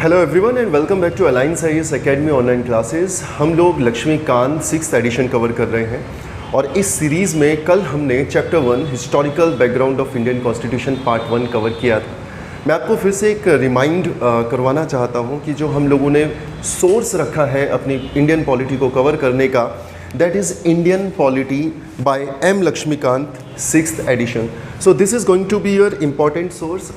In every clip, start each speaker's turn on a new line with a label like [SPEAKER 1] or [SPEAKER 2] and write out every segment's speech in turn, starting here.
[SPEAKER 1] Hello everyone and welcome back to Alliance IAS Academy online classes. हम लोग Laxmikant 6th addition cover कर रहे हैं और इस सीरीज़ में कल हमने chapter 1 historical background of Indian constitution part 1 cover किया था। मैं आपको फिर से एक रिमाइंड करवाना चाहता हूं कि जो हम लोगों ने सोर्स रखा है अपनी इंडियन पॉलिटी को कवर करने का, that is Indian polity by M Laxmikanth 6th edition. So this is going to be your important source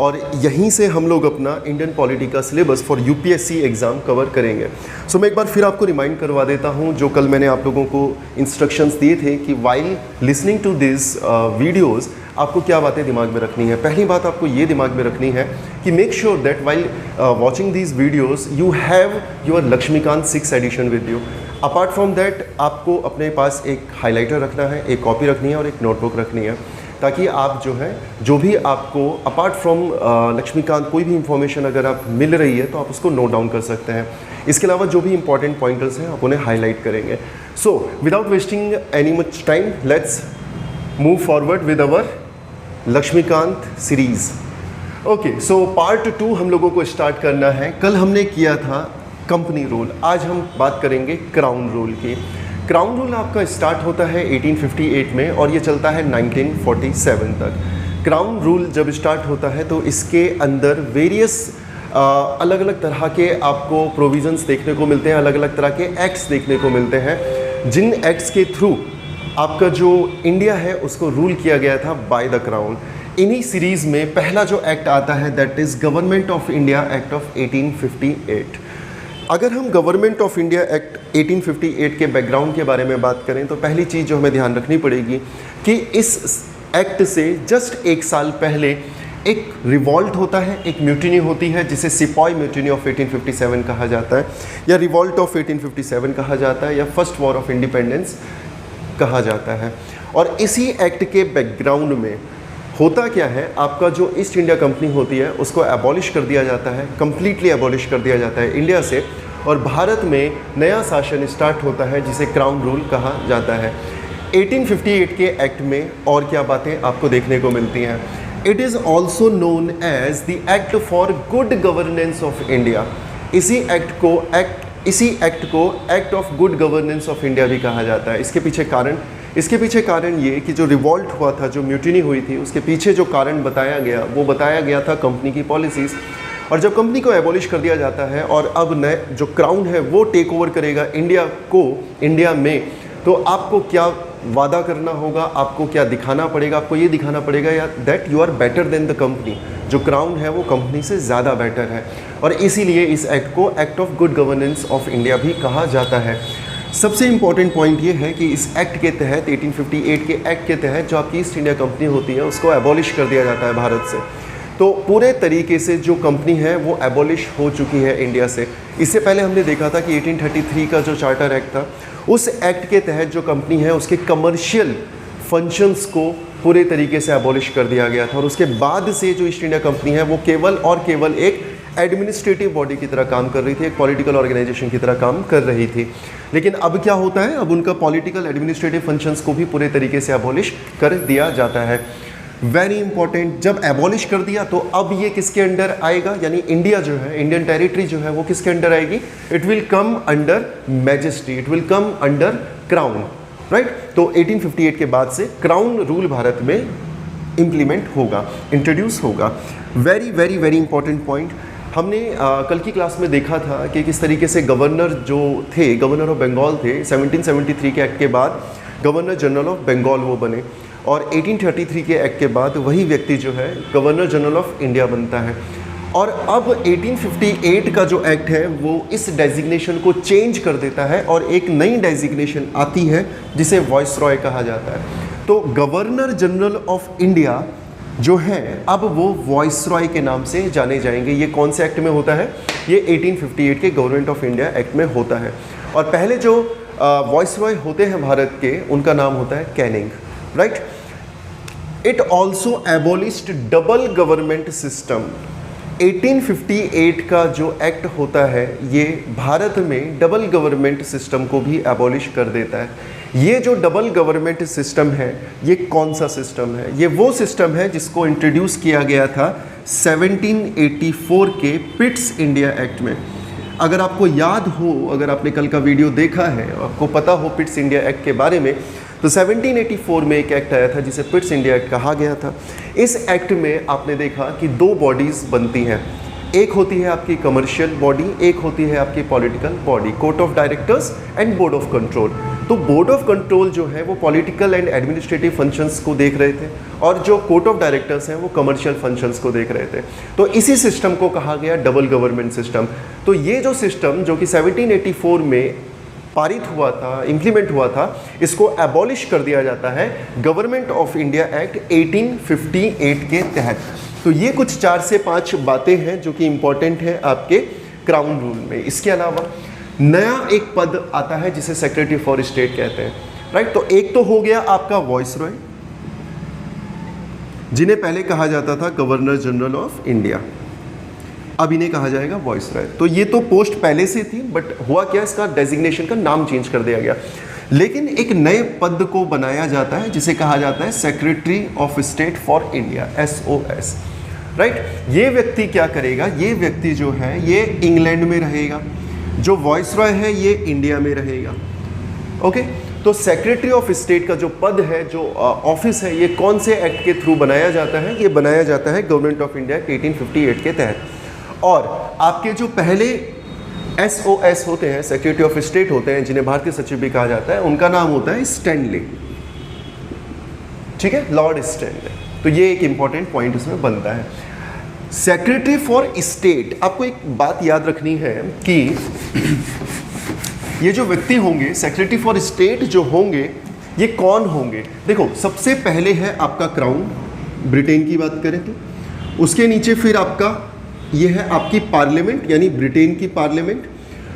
[SPEAKER 1] और यहीं से हम लोग अपना इंडियन पॉलिटी का syllabus for UPSC exam cover करेंगे। सो मैं एक बार फिर आपको रिमाइंड करवा देता हूं जो कल मैंने आप लोगों को इंस्ट्रक्शंस दिए थे कि while listening to this videos आपको क्या बातें दिमाग में रखनी है। पहली बात आपको ये दिमाग में रखनी है कि make sure that while watching these videos you have your Laxmikanth 6th edition with you. Apart from that आपको अपने पास एक हाईलाइटर रखना है, एक कॉपी रखनी है और एक नोटबुक रखनी है, ताकि आप जो भी आपको अपार्ट फ्रॉम लक्ष्मीकांत कोई भी इंफॉर्मेशन अगर आप मिल रही है तो आप उसको नोट डाउन कर सकते हैं। इसके अलावा जो भी इंपॉर्टेंट पॉइंटर्स हैं आप उन्हें हाईलाइट करेंगे। So without wasting any much time let's move forward with our Laxmikanth series. Okay, so part 2 हम लोगों को स्टार्ट करना है। कल हमने किया था कंपनी रूल, आज हम बात करेंगे क्राउन रूल की। क्राउन रूल आपका स्टार्ट होता है 1858 में और ये चलता है 1947 तक। क्राउन रूल जब स्टार्ट होता है तो इसके अंदर वेरियस अलग अलग तरह के आपको प्रोविजंस देखने को मिलते हैं, अलग अलग तरह के एक्ट्स देखने को मिलते हैं, जिन एक्ट्स के थ्रू आपका जो इंडिया है उसको रूल किया गया था बाय द क्राउन। इन्हीं सीरीज़ में पहला जो एक्ट आता है that is government of India act of 1858। अगर हम गवर्नमेंट ऑफ इंडिया एक्ट 1858 के बैकग्राउंड के बारे में बात करें तो पहली चीज़ जो हमें ध्यान रखनी पड़ेगी कि इस एक्ट से जस्ट एक साल पहले एक रिवॉल्ट होता है, एक म्यूटिनी होती है जिसे सिपाही म्यूटिनी ऑफ 1857 कहा जाता है, या रिवॉल्ट ऑफ 1857 कहा जाता है, या फर्स्ट वॉर ऑफ इंडिपेंडेंस कहा जाता है। और इसी एक्ट के बैकग्राउंड में होता क्या है, आपका जो ईस्ट इंडिया कंपनी होती है उसको एबॉलिश कर दिया जाता है, कम्प्लीटली एबॉलिश कर दिया जाता है इंडिया से, और भारत में नया शासन स्टार्ट होता है जिसे क्राउन रूल कहा जाता है। 1858 के एक्ट में और क्या बातें आपको देखने को मिलती हैं, it is also known as the act for good governance of India. इसी एक्ट को act of good governance of India भी कहा जाता है। इसके पीछे कारण ये कि जो रिवॉल्ट हुआ था, जो म्यूटिनी हुई थी, उसके पीछे जो कारण बताया गया वो बताया गया था कंपनी की पॉलिसीज़। और जब कंपनी को एबॉलिश कर दिया जाता है और अब नए जो क्राउन है वो टेक ओवर करेगा इंडिया में, तो आपको क्या वादा करना होगा, आपको क्या दिखाना पड़ेगा, आपको ये दिखाना पड़ेगा या that you are better than the company. जो क्राउन है वो कंपनी से ज़्यादा बेटर है, और इसीलिए इस एक्ट को act of good governance of India भी कहा जाता है। सबसे इम्पॉर्टेंट पॉइंट ये है कि इस एक्ट के तहत 1858 के एक्ट के तहत जो आपकी ईस्ट इंडिया कंपनी होती है उसको एबॉलिश कर दिया जाता है भारत से। तो पूरे तरीके से जो कंपनी है वो एबॉलिश हो चुकी है इंडिया से। इससे पहले हमने देखा था कि 1833 का जो चार्टर एक्ट था, उस एक्ट के तहत जो कंपनी है उसके कमर्शियल फंक्शंस को पूरे तरीके से एबॉलिश कर दिया गया था, और उसके बाद से जो ईस्ट इंडिया कंपनी है वो केवल और केवल एक एडमिनिस्ट्रेटिव बॉडी की तरह काम कर रही थी, एक पॉलिटिकल ऑर्गेनाइजेशन की तरह काम कर रही थी। लेकिन अब क्या होता है, अब उनका पॉलिटिकल एडमिनिस्ट्रेटिव फंक्शंस को भी पूरे तरीके से एबॉलिश कर दिया जाता है। वेरी इंपॉर्टेंट, जब एबॉलिश कर दिया तो अब ये किसके अंडर आएगा, यानी इंडिया जो है, इंडियन टेरिटरी जो है वो किसके अंडर आएगी, it will come under majesty, it will come under crown, right. तो 1858 के बाद से क्राउन रूल भारत में इम्प्लीमेंट होगा, इंट्रोड्यूस होगा। Very very very important point. हमने कल की क्लास में देखा था कि किस तरीके से गवर्नर जो थे, गवर्नर ऑफ बंगाल थे, 1773 के एक्ट के बाद गवर्नर जनरल ऑफ बंगाल वो बने, और 1833 के एक्ट के बाद वही व्यक्ति जो है गवर्नर जनरल ऑफ इंडिया बनता है। और अब 1858 का जो एक्ट है वो इस डेजिग्नेशन को चेंज कर देता है और एक नई डेजिग्नेशन आती है जिसे वॉइसरॉय कहा जाता है। तो गवर्नर जनरल ऑफ इंडिया जो है अब वो वॉइसरॉय के नाम से जाने जाएंगे। ये कौन से एक्ट में होता है, ये 1858 के गवर्नमेंट ऑफ इंडिया एक्ट में होता है। और पहले जो वॉइसरॉय होते हैं भारत के, उनका नाम होता है Canning, right. It also abolished double government system. 1858 का जो एक्ट होता है ये भारत में डबल गवर्नमेंट सिस्टम को भी एबॉलिश कर देता है। ये जो डबल गवर्नमेंट सिस्टम है ये कौन सा सिस्टम है? ये वो सिस्टम है जिसको इंट्रोड्यूस किया गया था 1784 के पिट्स इंडिया एक्ट में। अगर आपको याद हो, अगर आपने कल का वीडियो देखा है, आपको पता हो पिट्स इंडिया एक्ट के बारे में, तो 1784 में एक एक्ट आया था जिसे पिट्स इंडिया एक्ट कहा गया था। इस एक्ट में आपने देखा कि दो बॉडीज़ बनती हैं, एक होती है आपकी कमर्शियल बॉडी, एक होती है आपकी political body, court of directors and board of control. तो बोर्ड ऑफ कंट्रोल जो है वो पॉलिटिकल एंड एडमिनिस्ट्रेटिव फंक्शंस को देख रहे थे और जो कोर्ट ऑफ डायरेक्टर्स हैं वो कमर्शियल फंक्शंस को देख रहे थे। तो इसी सिस्टम को कहा गया डबल गवर्नमेंट सिस्टम। तो ये जो सिस्टम जो कि 1784 में पारित हुआ था, इम्प्लीमेंट हुआ था, इसको एबॉलिश कर दिया जाता है गवर्नमेंट ऑफ इंडिया एक्ट 1858 के तहत। तो ये कुछ 4 से 5 बातें हैं जो कि इम्पॉर्टेंट है आपके क्राउन रूल में। इसके अलावा नया एक पद आता है जिसे सेक्रेटरी फॉर स्टेट कहते हैं, राइट। तो एक तो हो गया आपका वॉइसरॉय, जिन्हें पहले कहा जाता था गवर्नर जनरल ऑफ इंडिया, अब इन्हें कहा जाएगा वॉइसरॉय। तो ये तो पोस्ट पहले से थी, बट हुआ क्या, इसका डेजिग्नेशन का नाम चेंज कर दिया गया। लेकिन एक नए पद को बनाया जाता है जिसे कहा जाता है secretary of state for India, SOS, right. ये व्यक्ति क्या करेगा? ये व्यक्ति जो है ये इंग्लैंड में रहेगा, जो वॉइसरॉय है ये इंडिया में रहेगा। ओके, तो सेक्रेटरी ऑफ स्टेट का जो पद है, जो ऑफिस है, ये कौन से एक्ट के थ्रू बनाया जाता है? ये बनाया जाता है गवर्नमेंट ऑफ इंडिया 1858 के तहत। और आपके जो पहले SOS होते हैं, सेक्रेटरी ऑफ स्टेट होते हैं, जिन्हें भारतीय सचिव भी कहा जाता है, उनका नाम होता है स्टैनली, ठीक है, लॉर्ड स्टैनली। तो ये एक इंपॉर्टेंट पॉइंट इसमें बनता है। सेक्रेटरी फॉर स्टेट, आपको एक बात याद रखनी है कि ये जो व्यक्ति होंगे सेक्रेटरी फॉर स्टेट जो होंगे ये कौन होंगे? देखो, सबसे पहले है आपका क्राउन, ब्रिटेन की बात करें तो, उसके नीचे फिर आपका ये है आपकी पार्लियामेंट यानी ब्रिटेन की पार्लियामेंट,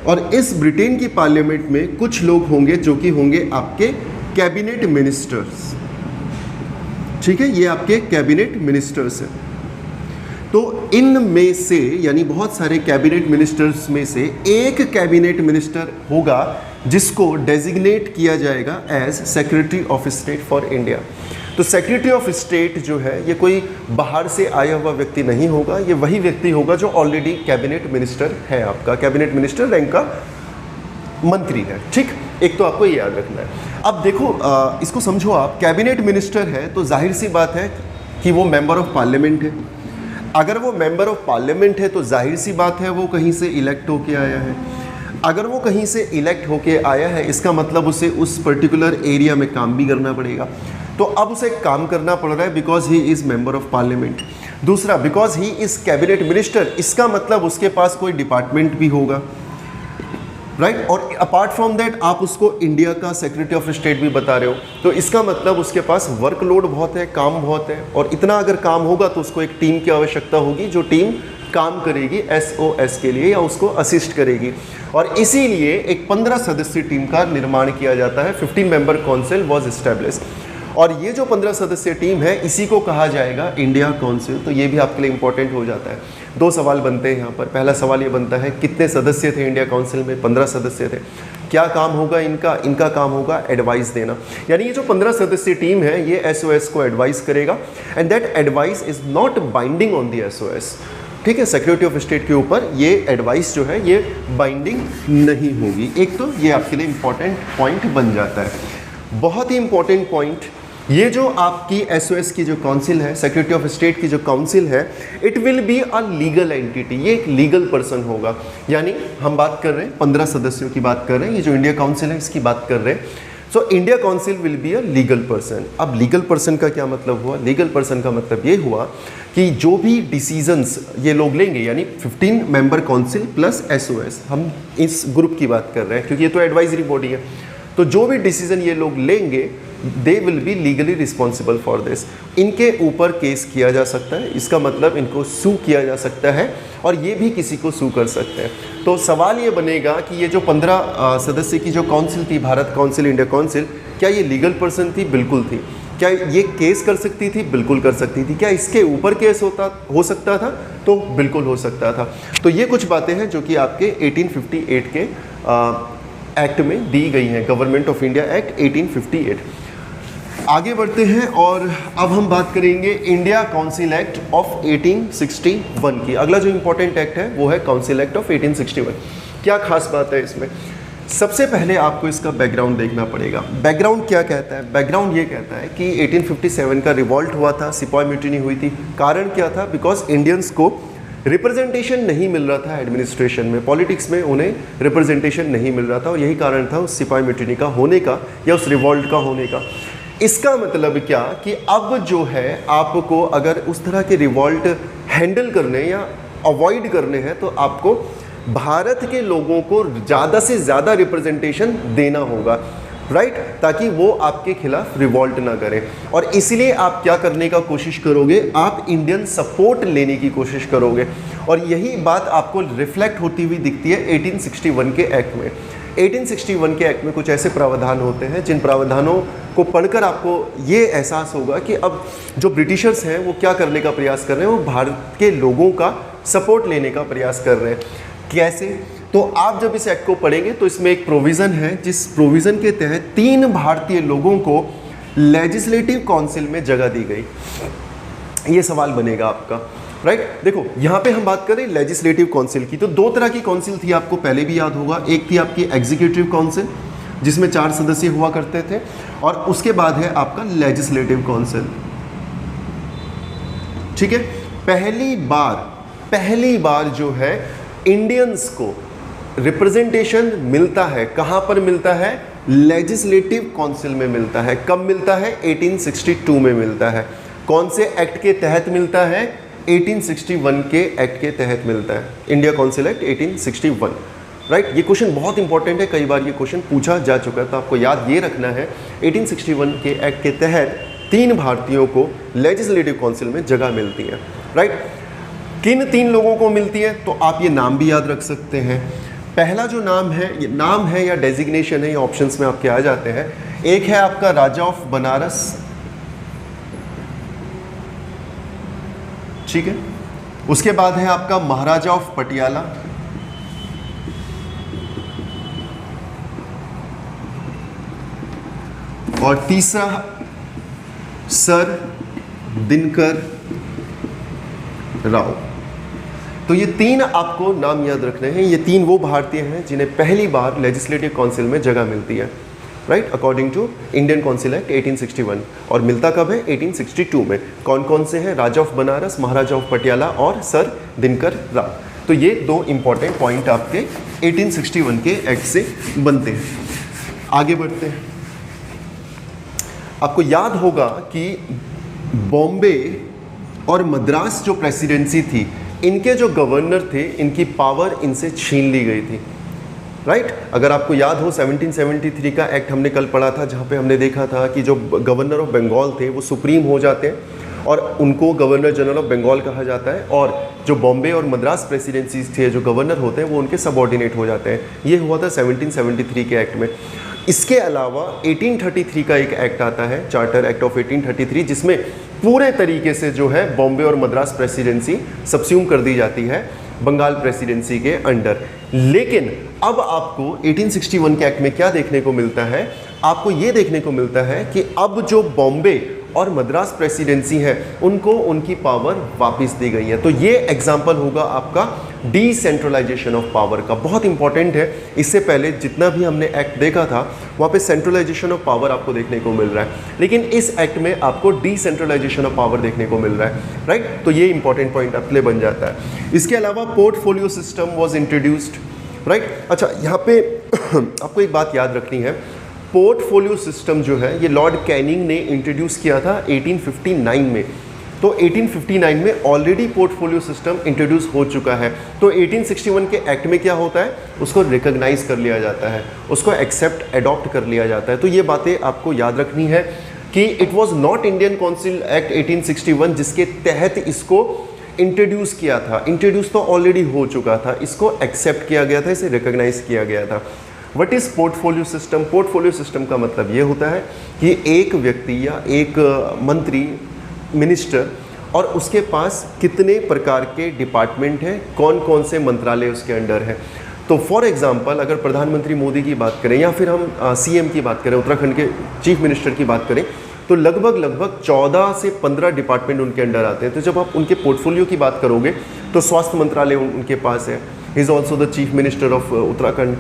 [SPEAKER 1] और इस ब्रिटेन की पार्लियामेंट में कुछ लोग होंगे जो कि होंगे आपके कैबिनेट मिनिस्टर्स, ठीक है, ये आपके कैबिनेट मिनिस्टर्स हैं। तो इनमें से यानी बहुत सारे कैबिनेट मिनिस्टर्स में से एक कैबिनेट मिनिस्टर होगा जिसको डेजिग्नेट किया जाएगा as secretary of state for India. तो सेक्रेटरी ऑफ स्टेट जो है ये कोई बाहर से आया हुआ व्यक्ति नहीं होगा, ये वही व्यक्ति होगा जो ऑलरेडी कैबिनेट मिनिस्टर है, आपका कैबिनेट मिनिस्टर रैंक का मंत्री है, ठीक। एक तो आपको ये याद रखना है। अब देखो, इसको समझो आप, कैबिनेट मिनिस्टर है तो जाहिर सी बात है कि वो मेंबर ऑफ पार्लियामेंट है। अगर वो मेंबर ऑफ पार्लियामेंट है तो जाहिर सी बात है वो कहीं से इलेक्ट होके आया है। अगर वो कहीं से इलेक्ट होके आया है इसका मतलब उसे उस पर्टिकुलर एरिया में काम भी करना पड़ेगा। तो अब उसे काम करना पड़ रहा है because he is member of parliament. दूसरा, because he is cabinet minister, इसका मतलब उसके पास कोई डिपार्टमेंट भी होगा, राइट। और अपार्ट फ्रॉम दैट आप उसको इंडिया का सेक्रेटरी ऑफ स्टेट भी बता रहे हो, तो इसका मतलब उसके पास वर्कलोड बहुत है, काम बहुत है, और इतना अगर काम होगा तो उसको एक टीम की आवश्यकता होगी जो टीम काम करेगी SOS के लिए या उसको असिस्ट करेगी। और इसीलिए एक 15 सदस्यीय टीम का निर्माण किया जाता है। 15 मेंबर काउंसिल वॉज एस्टेब्लिश्ड, और ये जो 15 सदस्यीय टीम है इसी को कहा जाएगा इंडिया काउंसिल। तो ये भी आपके लिए इंपॉर्टेंट हो जाता है। 2 सवाल बनते हैं यहाँ पर। पहला सवाल ये बनता है कितने सदस्य थे इंडिया काउंसिल में? 15 सदस्य थे। क्या काम होगा इनका? इनका काम होगा एडवाइस देना, यानी ये जो 15 सदस्यीय टीम है ये SOS को एडवाइस करेगा, and that advice is not binding on the SOS, ठीक है। सेक्रेटरी ऑफ स्टेट के ऊपर ये एडवाइस जो है ये बाइंडिंग नहीं होगी। एक तो ये आपके लिए इंपॉर्टेंट पॉइंट बन जाता है। बहुत ही इंपॉर्टेंट पॉइंट, ये जो आपकी SOS की जो काउंसिल है, सेक्रेटरी ऑफ स्टेट की जो काउंसिल है, it will be a legal entity, ये एक लीगल पर्सन होगा। यानी हम बात कर रहे हैं 15 सदस्यों की बात कर रहे हैं, ये जो इंडिया काउंसिल है इसकी बात कर रहे हैं। So India council will be a legal person. अब लीगल पर्सन का क्या मतलब हुआ? लीगल पर्सन का मतलब ये हुआ कि जो भी डिसीजंस ये लोग लेंगे, यानी 15 मेंबर काउंसिल प्लस SOS, हम इस ग्रुप की बात कर रहे हैं क्योंकि ये तो एडवाइजरी बॉडी है, तो जो भी डिसीजन ये लोग लेंगे they will be legally responsible for this. इनके ऊपर केस किया जा सकता है, इसका मतलब इनको सू किया जा सकता है, और ये भी किसी को सू कर सकते हैं। तो सवाल ये बनेगा कि ये जो 15 सदस्य की जो काउंसिल थी, भारत काउंसिल, इंडिया काउंसिल, क्या ये लीगल पर्सन थी? बिल्कुल थी। क्या ये केस कर सकती थी? बिल्कुल कर सकती थी। क्या इसके ऊपर केस हो सकता था? तो बिल्कुल हो सकता था। तो ये कुछ बातें हैं जो कि आपके 1858 के एक्ट में दी गई हैं, गवर्नमेंट ऑफ इंडिया एक्ट 1858। आगे बढ़ते हैं और अब हम बात करेंगे इंडिया काउंसिल एक्ट ऑफ 1861 की। अगला जो इंपॉर्टेंट एक्ट है वो है काउंसिल एक्ट ऑफ 1861। क्या खास बात है इसमें? सबसे पहले आपको इसका बैकग्राउंड देखना पड़ेगा। बैकग्राउंड क्या कहता है? बैकग्राउंड ये कहता है कि 1857 का रिवॉल्ट हुआ था, सिपाही म्यूटिनी हुई थी। कारण क्या था? बिकॉज इंडियंस को रिप्रेजेंटेशन नहीं मिल रहा था एडमिनिस्ट्रेशन में, पॉलिटिक्स में उन्हें रिप्रेजेंटेशन नहीं मिल रहा था, और यही कारण था उस सिपाही म्यूटिनी का होने का या उस रिवॉल्ट का होने का। इसका मतलब क्या कि अब जो है आपको अगर उस तरह के रिवॉल्ट हैंडल करने या अवॉइड करने हैं तो आपको भारत के लोगों को ज़्यादा से ज़्यादा रिप्रेजेंटेशन देना होगा, राइट, ताकि वो आपके खिलाफ रिवॉल्ट ना करें। और इसलिए आप क्या करने का कोशिश करोगे? आप इंडियन सपोर्ट लेने की कोशिश करोगे, और यही बात आपको रिफ्लेक्ट होती हुई दिखती है 1861 के एक्ट में। 1861 के एक्ट में कुछ ऐसे प्रावधान होते हैं जिन प्रावधानों को पढ़कर आपको ये एहसास होगा कि अब जो ब्रिटिशर्स हैं वो क्या करने का प्रयास कर रहे हैं, वो भारत के लोगों का सपोर्ट लेने का प्रयास कर रहे हैं। कैसे? तो आप जब इस एक्ट को पढ़ेंगे तो इसमें एक प्रोविज़न है जिस प्रोविज़न के तहत 3 भारतीय लोगों को लेजिस्लेटिव काउंसिल में जगह दी गई। ये सवाल बनेगा आपका, राइट। देखो यहाँ पे हम बात करें लेजिस्लेटिव काउंसिल की, तो 2 तरह की काउंसिल थी, आपको पहले भी याद होगा। एक थी आपकी एग्जीक्यूटिव काउंसिल जिसमें 4 सदस्य हुआ करते थे, और उसके बाद है आपका लेजिस्लेटिव काउंसिल, ठीक है। पहली बार जो है इंडियंस को रिप्रेजेंटेशन मिलता है, कहां पर मिलता है? लेजिस्लेटिव काउंसिल में मिलता है। कब मिलता है? 1862 में मिलता है। कौन से एक्ट के तहत मिलता है? 1861 के एक्ट के तहत मिलता है, इंडिया काउंसिल एक्ट 1861, राइट। ये क्वेश्चन बहुत इंपॉर्टेंट है, कई बार ये क्वेश्चन पूछा जा चुका है, तो आपको याद ये रखना है 1861 के एक्ट के तहत 3 भारतीयों को लेजिस्लेटिव काउंसिल में जगह मिलती है, राइट। किन 3 लोगों को मिलती है? तो आप ये नाम भी याद रख सकते हैं। पहला जो नाम है, ये नाम है या डेजिग्नेशन है, ये ऑप्शंस में आपके आ जाते हैं। एक है आपका राजा ऑफ बनारस, ठीक है। उसके बाद है आपका महाराजा ऑफ पटियाला, और तीसरा सर दिनकर राव। तो ये 3 आपको नाम याद रखने हैं। ये 3 वो भारतीय हैं जिन्हें पहली बार लेजिस्लेटिव काउंसिल में जगह मिलती है, right, according to Indian council act 1861। और मिलता कब है? 1862 में। कौन कौन से हैं? राजा ऑफ बनारस, महाराजा ऑफ पटियाला और सर दिनकर राव। तो ये 2 इंपॉर्टेंट पॉइंट आपके 1861 के एक्ट से बनते हैं। आगे बढ़ते हैं। आपको याद होगा कि बॉम्बे और मद्रास जो प्रेसिडेंसी थी, इनके जो गवर्नर थे, इनकी पावर इनसे छीन ली गई थी, राइट। अगर आपको याद हो 1773 का एक्ट हमने कल पढ़ा था, जहाँ पे हमने देखा था कि जो गवर्नर ऑफ बंगाल थे वो सुप्रीम हो जाते हैं और उनको गवर्नर जनरल ऑफ बंगाल कहा जाता है, और जो बॉम्बे और मद्रास प्रेसिडेंसीज थे, जो गवर्नर होते हैं वो उनके सबऑर्डिनेट हो जाते हैं। ये हुआ था 1773 के एक्ट में। इसके अलावा 1833 का एक एक्ट आता है, चार्टर एक्ट ऑफ 1833, जिसमें पूरे तरीके से जो है बॉम्बे और मद्रास प्रेसिडेंसी सबस्यूम कर दी जाती है बंगाल प्रेसिडेंसी के अंडर। लेकिन अब आपको 1861 के एक्ट में क्या देखने को मिलता है? आपको ये देखने को मिलता है कि अब जो बॉम्बे और मद्रास प्रेसिडेंसी है उनको उनकी पावर वापस दी गई है। तो ये एग्जाम्पल होगा आपका डिसेंट्रलाइजेशन ऑफ पावर का, बहुत इंपॉर्टेंट है। इससे पहले जितना भी हमने एक्ट देखा था वहाँ पे सेंट्रलाइजेशन ऑफ पावर आपको देखने को मिल रहा है, लेकिन इस एक्ट में आपको डिसेंट्रलाइजेशन ऑफ पावर देखने को मिल रहा है, राइट। तो ये इंपॉर्टेंट पॉइंट आपके लिए बन जाता है। इसके अलावा portfolio system was introduced, right. अच्छा, यहाँ पे आपको एक बात याद रखनी है, पोर्टफोलियो सिस्टम जो है ये लॉर्ड कैनिंग ने इंट्रोड्यूस किया था 1859 में। तो 1859 में ऑलरेडी पोर्टफोलियो सिस्टम इंट्रोड्यूस हो चुका है। तो 1861 के एक्ट में क्या होता है? उसको रिकॉग्नाइज कर लिया जाता है, उसको एक्सेप्ट अडॉप्ट कर लिया जाता है। तो ये बातें आपको याद रखनी है कि it was not Indian council act 1861 जिसके तहत इसको इंट्रोड्यूस किया था। इंट्रोड्यूस तो ऑलरेडी हो चुका था, इसको एक्सेप्ट किया गया था, इसे रिकॉग्नाइज किया गया था। What is portfolio system? Portfolio system का मतलब ये होता है कि एक व्यक्ति या एक मंत्री, मिनिस्टर, और उसके पास कितने प्रकार के डिपार्टमेंट हैं, कौन कौन से मंत्रालय उसके अंडर है। तो फॉर एग्जांपल अगर प्रधानमंत्री मोदी की बात करें या फिर हम सीएम की बात करें, उत्तराखंड के चीफ मिनिस्टर की बात करें, तो लगभग 14 से 15 डिपार्टमेंट उनके अंडर आते हैं। तो जब आप उनके पोर्टफोलियो की बात करोगे तो स्वास्थ्य मंत्रालय उनके पास है, he is also the chief minister of Uttarakhand.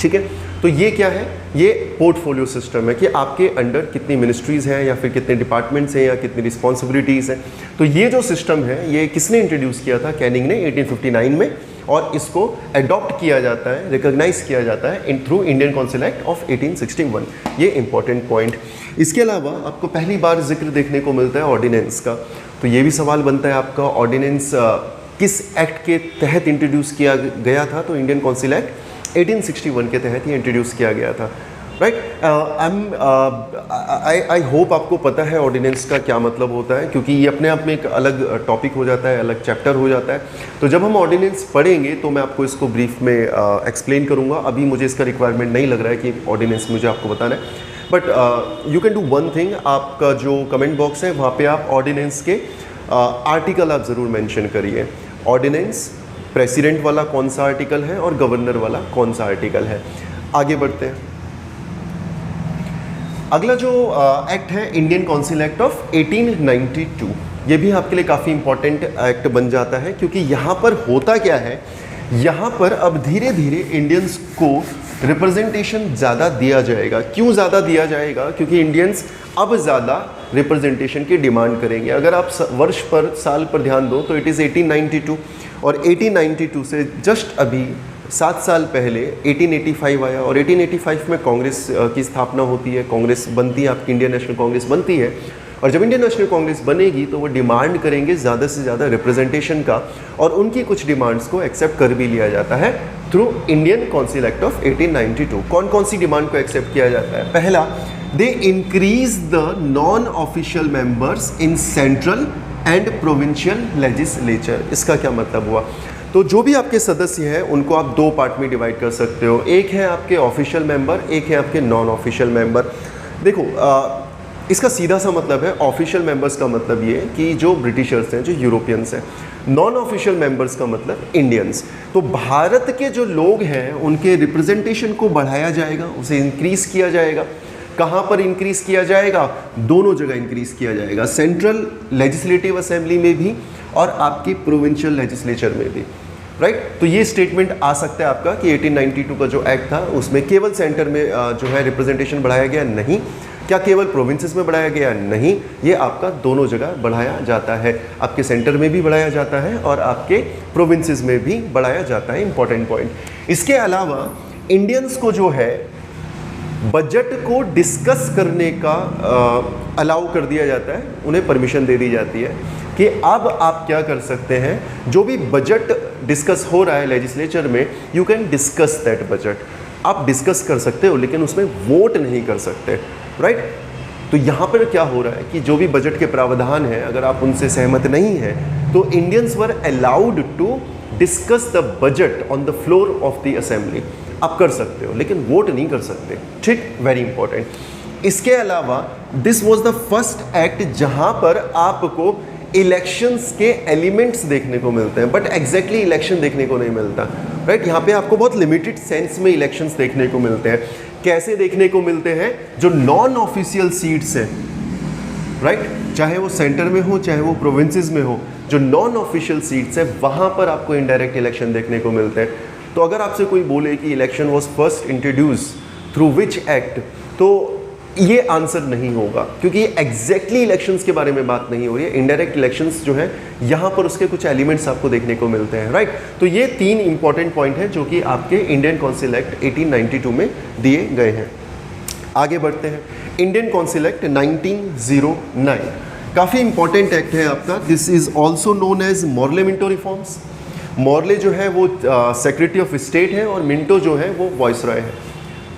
[SPEAKER 1] ठीक है, तो ये क्या है? ये पोर्टफोलियो सिस्टम है कि आपके अंडर कितनी मिनिस्ट्रीज़ हैं या फिर कितने डिपार्टमेंट्स हैं या कितनी रिस्पॉन्सिबिलिटीज़ हैं। तो ये जो सिस्टम है ये किसने इंट्रोड्यूस किया था? कैनिंग ने 1859 में, और इसको अडॉप्ट किया जाता है, रिकॉग्नाइज किया जाता है through Indian council act of 1861। ये इंपॉर्टेंट पॉइंट। इसके अलावा आपको पहली बार जिक्र देखने को मिलता है ऑर्डिनेंस का। तो ये भी सवाल बनता है आपका, ऑर्डिनेंस किस एक्ट के तहत इंट्रोड्यूस किया गया था? तो इंडियन काउंसिल एक्ट 1861 के तहत ये इंट्रोड्यूस किया गया था। राइट, आई होप आपको पता है ऑर्डिनेंस का क्या मतलब होता है, क्योंकि ये अपने आप में एक अलग टॉपिक हो जाता है, अलग चैप्टर हो जाता है। तो जब हम ऑर्डिनेंस पढ़ेंगे तो मैं आपको इसको ब्रीफ में एक्सप्लेन करूँगा। अभी मुझे इसका रिक्वायरमेंट नहीं लग रहा है कि ऑर्डिनेंस मुझे आपको बताना है। But you can do one thing, आपका जो कमेंट बॉक्स है वहाँ पे आप ऑर्डिनेंस के आर्टिकल आप ज़रूर मेंशन करिए। ऑर्डिनेंस प्रेसिडेंट वाला कौन सा आर्टिकल है और गवर्नर वाला कौन सा आर्टिकल है। आगे बढ़ते हैं। अगला जो एक्ट है इंडियन काउंसिल एक्ट ऑफ 1892। ये भी आपके लिए काफ़ी इंपॉर्टेंट एक्ट बन जाता है, क्योंकि यहाँ पर होता क्या है, यहाँ पर अब धीरे धीरे इंडियंस को रिप्रेजेंटेशन ज़्यादा दिया जाएगा। क्यों ज़्यादा दिया जाएगा? क्योंकि इंडियंस अब ज़्यादा रिप्रेजेंटेशन की डिमांड करेंगे। अगर आप वर्ष पर, साल पर ध्यान दो तो इट इज़ 1892, और 1892 से जस्ट अभी 7 साल पहले 1885 आया, और 1885 में कांग्रेस की स्थापना होती है, कांग्रेस बनती है, आपकी इंडियन नेशनल कांग्रेस बनती है। और जब इंडियन नेशनल कांग्रेस बनेगी तो वो डिमांड करेंगे ज़्यादा से ज़्यादा रिप्रेजेंटेशन का, और उनकी कुछ डिमांड्स को एक्सेप्ट कर भी लिया जाता है through Indian council act of 1892। कौन कौन सी डिमांड को एक्सेप्ट किया जाता है? पहला, दे increase the non official members in central and provincial legislature. इसका क्या मतलब हुआ? तो जो भी आपके सदस्य हैं उनको आप दो पार्ट में डिवाइड कर सकते हो। एक है आपके ऑफिशियल मेंबर, एक है आपके नॉन ऑफिशियल मेंबर। देखो इसका सीधा सा मतलब है, ऑफिशियल मेंबर्स का मतलब ये कि जो ब्रिटिशर्स हैं, जो यूरोपियंस हैं। नॉन ऑफिशियल मेंबर्स का मतलब इंडियंस। तो भारत के जो लोग हैं उनके रिप्रेजेंटेशन को बढ़ाया जाएगा, उसे इंक्रीज़ किया जाएगा। कहाँ पर इंक्रीज़ किया जाएगा? दोनों जगह इंक्रीज़ किया जाएगा, सेंट्रल लेजिस्लेटिव असेंबली में भी और आपकी प्रोविंशियल लेजिस्लेचर में भी। राइट, तो ये स्टेटमेंट आ सकता है आपका कि 1892 का जो एक्ट था उसमें केवल सेंटर में जो है रिप्रेजेंटेशन बढ़ाया गया, नहीं। क्या केवल प्रोविंसेस में बढ़ाया गया? नहीं, ये आपका दोनों जगह बढ़ाया जाता है। आपके सेंटर में भी बढ़ाया जाता है और आपके प्रोविंसेस में भी बढ़ाया जाता है। Important point. इसके अलावा इंडियंस को जो है बजट को डिस्कस करने का अलाउ कर दिया जाता है, उन्हें परमिशन दे दी जाती है कि अब आप क्या कर सकते हैं, जो भी बजट डिस्कस हो रहा है लेजिस्लेचर में, you can discuss that budget. आप डिस्कस कर सकते हो लेकिन उसमें वोट नहीं कर सकते। राइट, तो यहाँ पर क्या हो रहा है कि जो भी बजट के प्रावधान हैं, अगर आप उनसे सहमत नहीं हैं तो Indians were allowed to discuss the budget on the floor of the assembly. आप कर सकते हो लेकिन वोट नहीं कर सकते। ठीक, वेरी इंपॉर्टेंट। इसके अलावा this was the first act जहां पर आपको इलेक्शंस के एलिमेंट्स देखने को मिलते हैं, बट एग्जैक्टली इलेक्शन देखने को नहीं मिलता। राइट, यहाँ पे आपको बहुत लिमिटेड सेंस में इलेक्शंस देखने को मिलते हैं। कैसे देखने को मिलते हैं? जो नॉन ऑफिशियल सीट्स हैं, राइट, चाहे वो सेंटर में हो चाहे वो प्रोविंसेस में हो, जो नॉन ऑफिशियल सीट्स है वहाँ पर आपको इनडायरेक्ट इलेक्शन देखने को मिलते हैं। तो अगर आपसे कोई बोले कि election was first introduce through which act, तो ये आंसर नहीं होगा, क्योंकि ये एग्जैक्टली इलेक्शंस के बारे में बात नहीं हो रही है। इनडायरेक्ट इलेक्शंस जो है यहाँ पर उसके कुछ एलिमेंट्स आपको देखने को मिलते हैं। राइट, तो ये 3 इंपॉर्टेंट पॉइंट हैं जो कि आपके इंडियन काउंसिल एक्ट 1892 में दिए गए हैं। आगे बढ़ते हैं। इंडियन काउंसिल एक्ट 1909 काफ़ी इंपॉर्टेंट एक्ट है आपका। This is also known as Morley Minto reforms. Morley जो है वो सेक्रेटरी ऑफ स्टेट है और मिंटो जो है वो वॉइसरॉय है।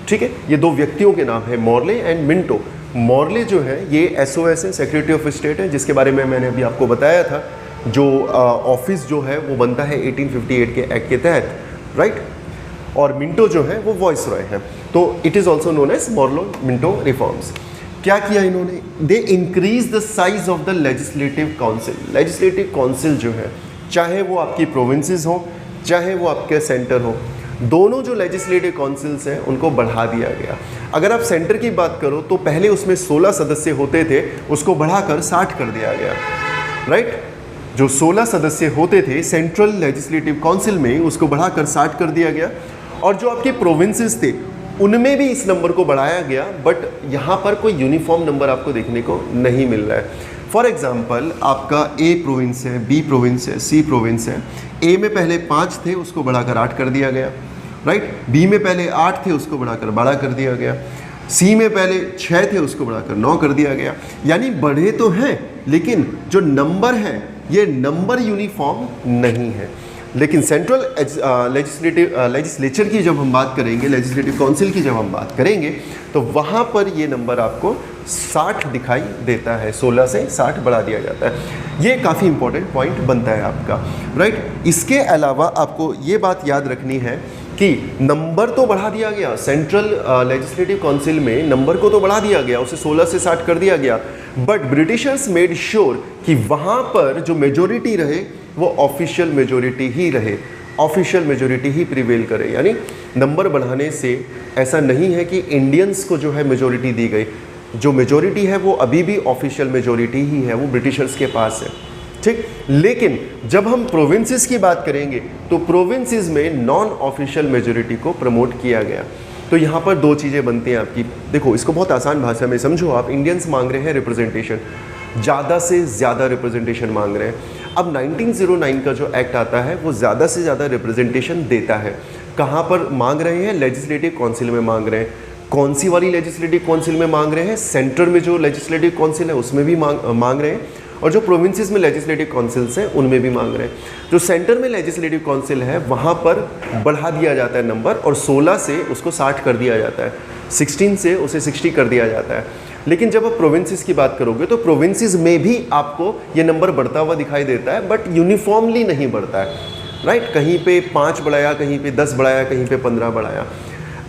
[SPEAKER 1] ठीक है, ये दो व्यक्तियों के नाम है, मॉर्ले एंड मिंटो। मॉर्ले जो है ये एसओएस है, सेक्रेटरी ऑफ स्टेट है, जिसके बारे में मैंने अभी आपको बताया था। जो ऑफिस जो है वो बनता है 1858 के एक्ट के तहत। राइट, और मिंटो जो है वो वॉइस रॉय है। तो it is also known as Morley Minto reforms. क्या किया इन्होंने? They increase the size of the legislative council. Legislative council जो है, चाहे वो आपकी प्रोविंसेस हो चाहे वो आपके सेंटर हो, दोनों जो लेजिस्लेटिव काउंसिल्स हैं उनको बढ़ा दिया गया। अगर आप सेंटर की बात करो तो पहले उसमें 16 सदस्य होते थे, उसको बढ़ाकर 60 कर दिया गया, राइट। जो 16 सदस्य होते थे सेंट्रल लेजिस्लेटिव काउंसिल में, उसको बढ़ाकर 60 कर दिया गया। और जो आपके प्रोविंसेस थे उनमें भी इस नंबर को बढ़ाया गया, बट यहाँ पर कोई यूनिफॉर्म नंबर आपको देखने को नहीं मिल रहा है। फॉर एग्जाम्पल, आपका ए प्रोविंस है, बी प्रोविंस है, सी प्रोविंस है। ए में पहले 5 थे, उसको बढ़ाकर 8 कर दिया गया, राइट। बी में पहले 8 थे, उसको बढ़ाकर 12 कर दिया गया। सी में पहले 6 थे, उसको बढ़ाकर 9 कर दिया गया। यानी बढ़े तो हैं, लेकिन जो नंबर है ये नंबर यूनिफॉर्म नहीं है। लेकिन सेंट्रल लेजिस्लेचर की जब हम बात करेंगे, लेजिस्लेटिव काउंसिल की जब हम बात करेंगे, तो वहाँ पर ये नंबर आपको 60 दिखाई देता है। 16 से 60 बढ़ा दिया जाता है। ये काफ़ी इंपॉर्टेंट पॉइंट बनता है आपका, राइट। इसके अलावा आपको ये बात याद रखनी है कि नंबर तो बढ़ा दिया गया, सेंट्रल लेजिस्लेटिव काउंसिल में नंबर को तो बढ़ा दिया गया, उसे 16 से 60 कर दिया गया, बट ब्रिटिशर्स मेड श्योर कि वहाँ पर जो मेजोरिटी रहे वो ऑफिशियल मेजोरिटी ही रहे, ऑफिशियल मेजोरिटी ही प्रिवेल करे। यानी नंबर बढ़ाने से ऐसा नहीं है कि इंडियंस को जो है मेजोरिटी दी गई, जो मेजोरिटी है वो अभी भी ऑफिशियल मेजोरिटी ही है, वो ब्रिटिशर्स के पास है, ठीक। लेकिन जब हम प्रोविंसेस की बात करेंगे तो प्रोविंसेस में नॉन ऑफिशियल मेजोरिटी को प्रमोट किया गया। तो यहाँ पर 2 चीज़ें बनती हैं आपकी। देखो, इसको बहुत आसान भाषा में समझो आप। इंडियंस मांग रहे हैं रिप्रेजेंटेशन, ज़्यादा से ज़्यादा रिप्रेजेंटेशन मांग रहे हैं। अब 1909 का जो एक्ट आता है वो ज़्यादा से ज़्यादा रिप्रेजेंटेशन देता है। कहाँ पर मांग रहे हैं? लेजिस्लेटिव काउंसिल में मांग रहे हैं। कौन सी वाली लेजिस्लेटिव काउंसिल में मांग रहे हैं? सेंटर में जो लेजिस्लेटिव काउंसिल है उसमें भी मांग रहे हैं, और जो प्रोविंसेस में लेजिस्लेटिव काउंसिल्स हैं उनमें भी मांग रहे हैं। जो सेंटर में लेजिस्लेटिव काउंसिल है वहाँ पर बढ़ा दिया जाता है नंबर, और 16 से उसको 60 कर दिया जाता है, 16 से उसे 60 कर दिया जाता है। लेकिन जब आप प्रोविंसेस की बात करोगे तो प्रोविंसेस में भी आपको ये नंबर बढ़ता हुआ दिखाई देता है, बट यूनिफॉर्मली नहीं बढ़ता है, राइट। कहीं पे 5 बढ़ाया, कहीं पे 10 बढ़ाया, कहीं पे 15 बढ़ाया।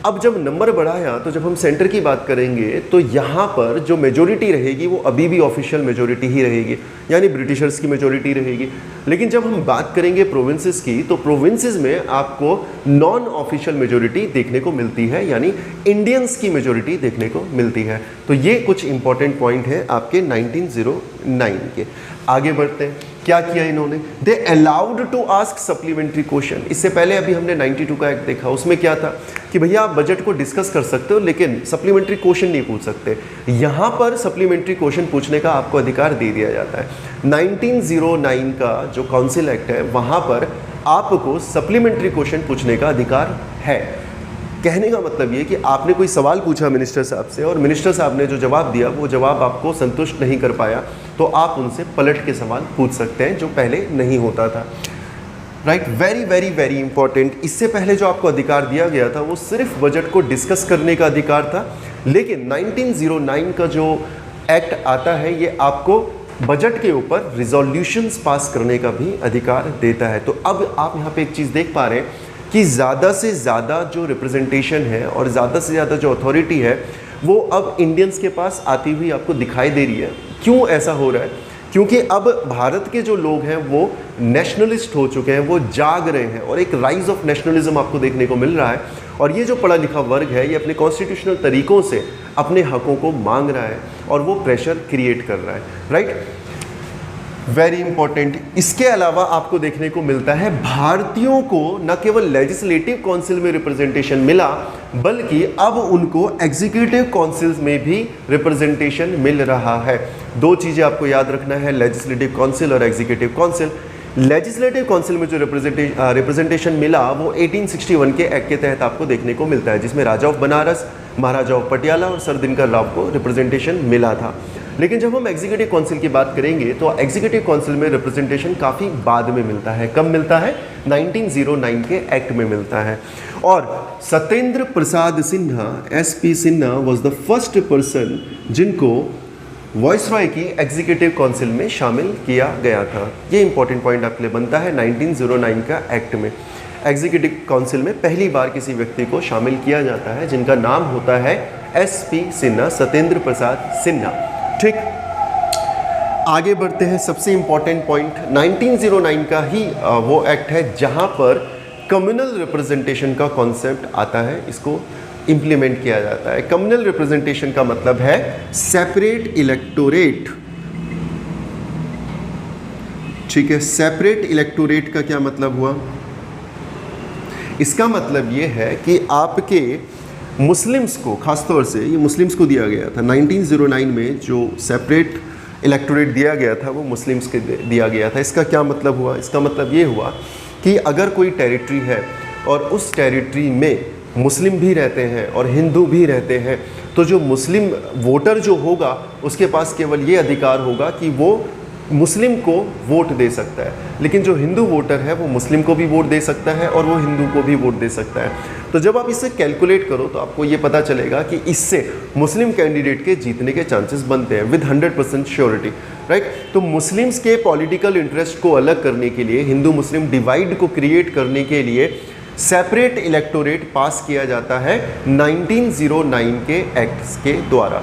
[SPEAKER 1] अब जब नंबर बढ़ाया तो जब हम सेंटर की बात करेंगे तो यहाँ पर जो मेजोरिटी रहेगी वो अभी भी ऑफिशियल मेजोरिटी ही रहेगी, यानी ब्रिटिशर्स की मेजोरिटी रहेगी। लेकिन जब हम बात करेंगे प्रोविंसेस की, तो प्रोविंसेस में आपको नॉन ऑफिशियल मेजोरिटी देखने को मिलती है, यानी इंडियंस की मेजोरिटी देखने को मिलती है। तो ये कुछ इंपॉर्टेंट पॉइंट है आपके 1909 के। आगे बढ़ते हैं। क्या किया इन्होंने? They allowed to ask supplementary question. इससे पहले अभी हमने 92 का एक्ट देखा, उसमें क्या था कि भैया आप बजट को डिस्कस कर सकते हो लेकिन सप्लीमेंट्री क्वेश्चन नहीं पूछ सकते। यहाँ पर सप्लीमेंट्री क्वेश्चन पूछने का आपको अधिकार दे दिया जाता है। 1909 का जो काउंसिल एक्ट है वहाँ पर आपको सप्लीमेंट्री क्वेश्चन पूछने का अधिकार है। कहने का मतलब ये कि आपने कोई सवाल पूछा मिनिस्टर साहब से, और मिनिस्टर साहब ने जो जवाब दिया वो जवाब आपको संतुष्ट नहीं कर पाया, तो आप उनसे पलट के सवाल पूछ सकते हैं, जो पहले नहीं होता था, right. Very very very important. इससे पहले जो आपको अधिकार दिया गया था वो सिर्फ बजट को डिस्कस करने का अधिकार था, लेकिन 1909 का जो एक्ट आता है ये आपको बजट के ऊपर रिजोल्यूशंस पास करने का भी अधिकार देता है। तो अब आप यहाँ पे एक चीज़ देख पा रहे हैं कि ज़्यादा से ज़्यादा जो रिप्रेजेंटेशन है और ज़्यादा से ज़्यादा जो अथॉरिटी है वो अब इंडियंस के पास आती हुई आपको दिखाई दे रही है। क्यों ऐसा हो रहा है? क्योंकि अब भारत के जो लोग हैं वो नेशनलिस्ट हो चुके हैं, वो जाग रहे हैं, और एक राइज ऑफ नेशनलिज्म आपको देखने को मिल रहा है। और ये जो पढ़ा लिखा वर्ग है ये अपने कॉन्स्टिट्यूशनल तरीक़ों से अपने हकों को मांग रहा है और वो प्रेशर क्रिएट कर रहा है, राइट। Very important. इसके अलावा आपको देखने को मिलता है भारतीयों को न केवल लेजिस्लेटिव काउंसिल में रिप्रेजेंटेशन मिला, बल्कि अब उनको एग्जीक्यूटिव काउंसिल्स में भी रिप्रेजेंटेशन मिल रहा है। 2 चीज़ें आपको याद रखना है, लेजिस्लेटिव काउंसिल और एग्जीक्यूटिव काउंसिल। लेजिस्लेटिव काउंसिल में जो रिप्रेजेंटेशन मिला वो 1861 के एक्ट के तहत आपको देखने को मिलता है, जिसमें राजा ऑफ बनारस, महाराजा ऑफ पटियाला और सर दिनकर राव को रिप्रेजेंटेशन मिला था। लेकिन जब हम एग्जीक्यूटिव काउंसिल की बात करेंगे तो एग्जीक्यूटिव काउंसिल में रिप्रेजेंटेशन काफ़ी बाद में मिलता है। कब मिलता है? 1909 के एक्ट में मिलता है। और Satyendra Prasad Sinha, SP Sinha was the first person जिनको वॉइसरॉय की एग्जीक्यूटिव काउंसिल में शामिल किया गया था। ये इंपॉर्टेंट पॉइंट आपके लिए बनता है 1909 का एक्ट में। एग्जीक्यूटिव काउंसिल में पहली बार किसी व्यक्ति को शामिल किया जाता है, जिनका नाम होता है SP सिन्हा, सत्येंद्र प्रसाद सिन्हा। ठीक, आगे बढ़ते हैं। सबसे इंपॉर्टेंट पॉइंट 1909 का ही वो एक्ट है जहां पर कम्युनल रिप्रेजेंटेशन का कॉन्सेप्ट आता है, इसको इंप्लीमेंट किया जाता है। कम्युनल रिप्रेजेंटेशन का मतलब है सेपरेट इलेक्टोरेट। ठीक है, सेपरेट इलेक्टोरेट का क्या मतलब हुआ? इसका मतलब ये है कि आपके मुस्लिम्स को, खासतौर से ये मुस्लिम्स को दिया गया था 1909 में, जो सेपरेट इलेक्टोरेट दिया गया था वो मुस्लिम्स के दिया गया था। इसका क्या मतलब हुआ? इसका मतलब ये हुआ कि अगर कोई टेरिटरी है और उस टेरिटरी में मुस्लिम भी रहते हैं और हिंदू भी रहते हैं, तो जो मुस्लिम वोटर जो होगा उसके पास केवल ये अधिकार होगा कि वो मुस्लिम को वोट दे सकता है, लेकिन जो हिंदू वोटर है वो मुस्लिम को भी वोट दे सकता है और वो हिंदू को भी वोट दे सकता है। तो जब आप इसे कैलकुलेट करो तो आपको ये पता चलेगा कि इससे मुस्लिम कैंडिडेट के जीतने के चांसेस बनते हैं विद 100% श्योरिटी, राइट। तो मुस्लिम्स के पॉलिटिकल इंटरेस्ट को अलग करने के लिए, हिंदू मुस्लिम डिवाइड को क्रिएट करने के लिए सेपरेट इलेक्टोरेट पास किया जाता है 1909 के एक्ट्स के द्वारा।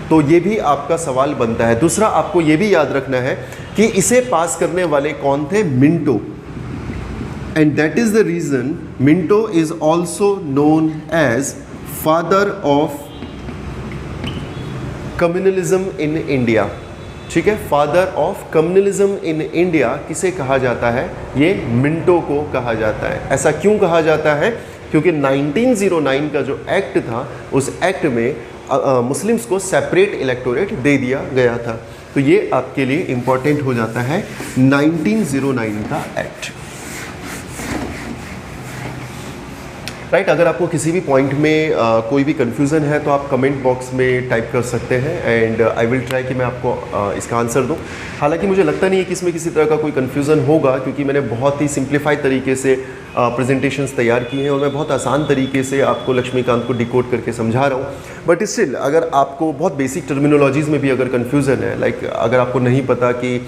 [SPEAKER 1] तो ये भी आपका सवाल बनता है। दूसरा, आपको ये भी याद रखना है कि इसे पास करने वाले कौन थे? Minto. And that is the reason Minto is also known as father of communalism in India. ठीक है, father of communalism in India किसे कहा जाता है? ये मिंटो को कहा जाता है। ऐसा क्यों कहा जाता है? क्योंकि 1909 का जो एक्ट था, उस एक्ट में मुस्लिम्स को सेपरेट इलेक्टोरेट दे दिया गया था। तो ये आपके लिए इंपॉर्टेंट हो जाता है 1909 का एक्ट, राइट। अगर आपको किसी भी पॉइंट में कोई भी कंफ्यूजन है तो आप कमेंट बॉक्स में टाइप कर सकते हैं एंड आई विल ट्राई कि मैं आपको इसका आंसर दूं। हालांकि मुझे लगता नहीं है कि इसमें किसी तरह का कोई कंफ्यूजन होगा, क्योंकि मैंने बहुत ही सिंप्लीफाइड तरीके से प्रेजेंटेशंस तैयार की हैं और मैं बहुत आसान तरीके से आपको लक्ष्मीकांत को डिकोड करके समझा रहा हूँ। बट स्टिल, अगर आपको बहुत बेसिक टर्मिनोलॉजीज़ में भी अगर कन्फ्यूज़न है, लाइक अगर आपको नहीं पता कि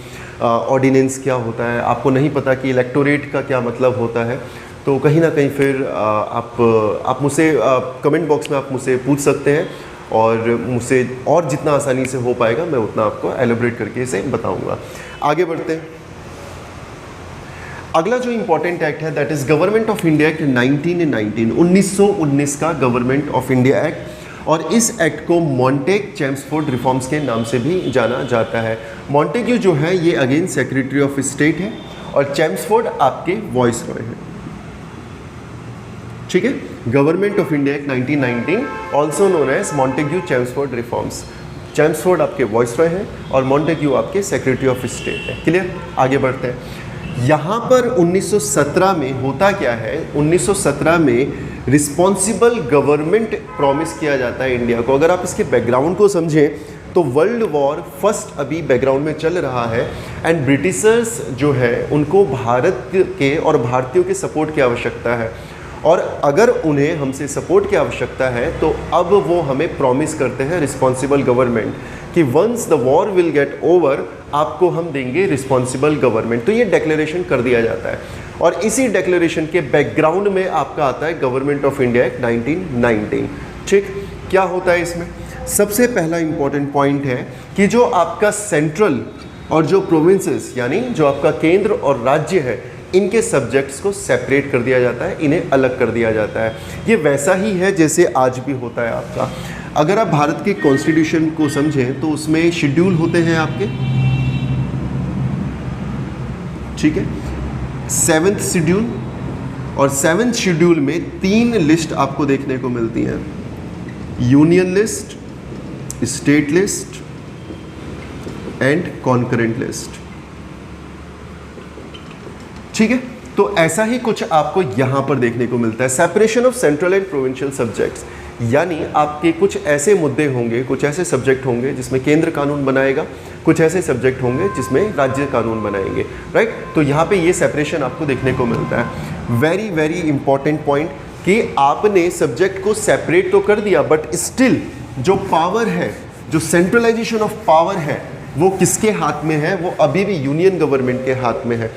[SPEAKER 1] ऑर्डिनेंस क्या होता है, आपको नहीं पता कि इलेक्टोरेट का क्या मतलब होता है, तो कहीं ना कहीं फिर आप मुझसे कमेंट बॉक्स में आप मुझसे पूछ सकते हैं और मुझसे और जितना आसानी से हो पाएगा मैं उतना आपको एलेबरेट करके इसे बताऊंगा। आगे बढ़ते हैं। अगला जो इंपॉर्टेंट एक्ट है that is government of India act 1919 का गवर्नमेंट ऑफ इंडिया एक्ट, और इस एक्ट को मॉन्टेग चेम्सफोर्ड रिफॉर्म्स के नाम से भी जाना जाता है। मॉन्टेग्यू जो है ये अगेन सेक्रेटरी ऑफ स्टेट है और चेम्सफोर्ड आपके वॉइसरॉय हैं। ठीक है, government of India act 1919 also known as Montagu Chelmsford reforms. Chelmsford आपके वॉइसरॉय हैं और मॉन्टेग्यू आपके सेक्रेटरी ऑफ स्टेट है। क्लियर? आगे बढ़ते हैं। यहाँ पर 1917 में होता क्या है? 1917 में रिस्पॉन्सिबल गवर्नमेंट प्रॉमिस किया जाता है इंडिया को। अगर आप इसके बैकग्राउंड को समझें तो वर्ल्ड वॉर फर्स्ट अभी बैकग्राउंड में चल रहा है एंड ब्रिटिशर्स जो है उनको भारत के और भारतीयों के सपोर्ट की आवश्यकता है, और अगर उन्हें हमसे सपोर्ट की आवश्यकता है तो अब वो हमें प्रॉमिस करते हैं रिस्पॉन्सिबल गवर्नमेंट कि once the war will get over आपको हम देंगे रिस्पॉन्सिबल गवर्नमेंट। तो ये डिक्लेरेशन कर दिया जाता है और इसी डिक्लेरेशन के बैकग्राउंड में आपका आता है गवर्नमेंट ऑफ इंडिया एक्ट 1919। ठीक, क्या होता है इसमें? सबसे पहला इंपॉर्टेंट पॉइंट है कि जो आपका सेंट्रल और जो प्रोविंसेस यानी जो आपका केंद्र और राज्य है, इनके सब्जेक्ट्स को सेपरेट कर दिया जाता है, इन्हें अलग कर दिया जाता है। ये वैसा ही है जैसे आज भी होता है आपका। अगर आप भारत के कॉन्स्टिट्यूशन को समझें तो उसमें शेड्यूल होते हैं आपके, ठीक है, 7th शेड्यूल, और 7th शेड्यूल में 3 लिस्ट आपको देखने को मिलती हैं, union list, state list and concurrent list. ठीक है, तो ऐसा ही कुछ आपको यहां पर देखने को मिलता है, separation of central and provincial subjects. यानी आपके कुछ ऐसे मुद्दे होंगे, कुछ ऐसे सब्जेक्ट होंगे जिसमें केंद्र कानून बनाएगा, कुछ ऐसे सब्जेक्ट होंगे जिसमें राज्य कानून बनाएंगे, राइट। तो यहाँ पे ये सेपरेशन आपको देखने को मिलता है। वेरी वेरी इंपॉर्टेंट पॉइंट कि आपने सब्जेक्ट को सेपरेट तो कर दिया बट स्टिल जो पावर है, जो सेंट्रलाइजेशन ऑफ पावर है वो किसके हाथ में है? वो अभी भी यूनियन गवर्नमेंट के हाथ में है।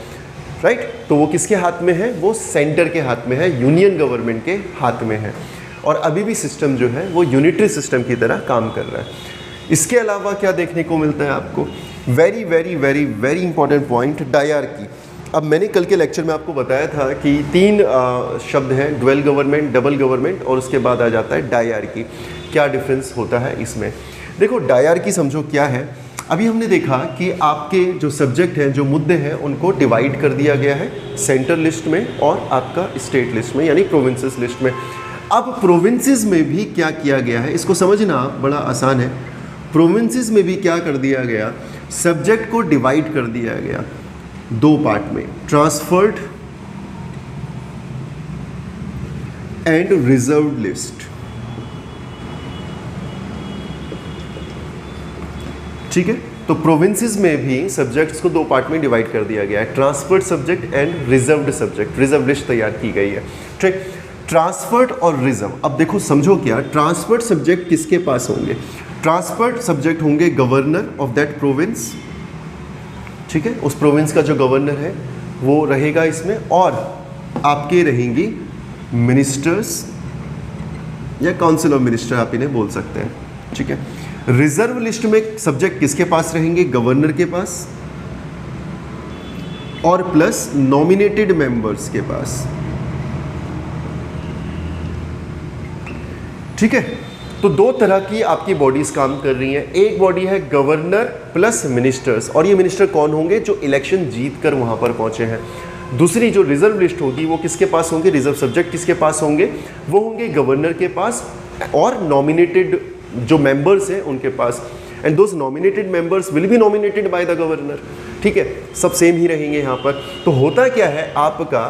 [SPEAKER 1] राइट। तो वो किसके हाथ में है? वो सेंटर के हाथ में है, यूनियन गवर्नमेंट के हाथ में है। और अभी भी सिस्टम जो है वो यूनिटरी सिस्टम की तरह काम कर रहा है। इसके अलावा क्या देखने को मिलता है आपको? Very very very very important point, dyarchy. अब मैंने कल के लेक्चर में आपको बताया था कि 3 शब्द हैं, ड्वेल गवर्नमेंट, डबल गवर्नमेंट और उसके बाद आ जाता है डायरार्की। क्या डिफरेंस होता है इसमें? देखो डायरार्की समझो क्या है। अभी हमने देखा कि आपके जो सब्जेक्ट हैं, जो मुद्दे हैं, उनको डिवाइड कर दिया गया है सेंट्रल लिस्ट में और आपका स्टेट लिस्ट में, यानी प्रोविंसेस लिस्ट में। अब प्रोविंसेस में भी क्या किया गया है, इसको समझना बड़ा आसान है। प्रोविंसेस में भी क्या कर दिया गया, सब्जेक्ट को डिवाइड कर दिया गया 2 पार्ट में, ट्रांसफर्ड एंड रिजर्व्ड लिस्ट। ठीक है, तो प्रोविंसेस में भी सब्जेक्ट्स को 2 पार्ट में डिवाइड कर दिया गया है, transferred subject and reserved subject. Reserve list तैयार की गई है। ठीक, ट्रांसफर्ड और रिजर्व। अब देखो समझो क्या, ट्रांसफर्ड सब्जेक्ट किसके पास होंगे? ट्रांसफर्ड सब्जेक्ट होंगे गवर्नर ऑफ दैट प्रोविंस। ठीक है, उस प्रोविंस का जो गवर्नर है वो रहेगा इसमें, और आपके रहेंगी मिनिस्टर्स या काउंसिल ऑफ मिनिस्टर, आप इन्हें बोल सकते हैं। ठीक है, रिजर्व लिस्ट में सब्जेक्ट किसके पास रहेंगे? गवर्नर के पास, और प्लस नॉमिनेटेड मेंबर्स के पास। ठीक है, तो 2 तरह की आपकी बॉडीज काम कर रही हैं। एक बॉडी है गवर्नर प्लस मिनिस्टर्स, और ये मिनिस्टर कौन होंगे? जो इलेक्शन जीत कर वहां पर पहुंचे हैं। दूसरी जो रिजर्व लिस्ट होगी वो किसके पास होंगे? रिजर्व सब्जेक्ट किसके पास होंगे? वो होंगे गवर्नर के पास और नॉमिनेटेड जो मेंबर्स हैं उनके पास। And those nominated members will be nominated by the governor. ठीक है, सब सेम ही रहेंगे यहाँ पर। तो होता क्या है आपका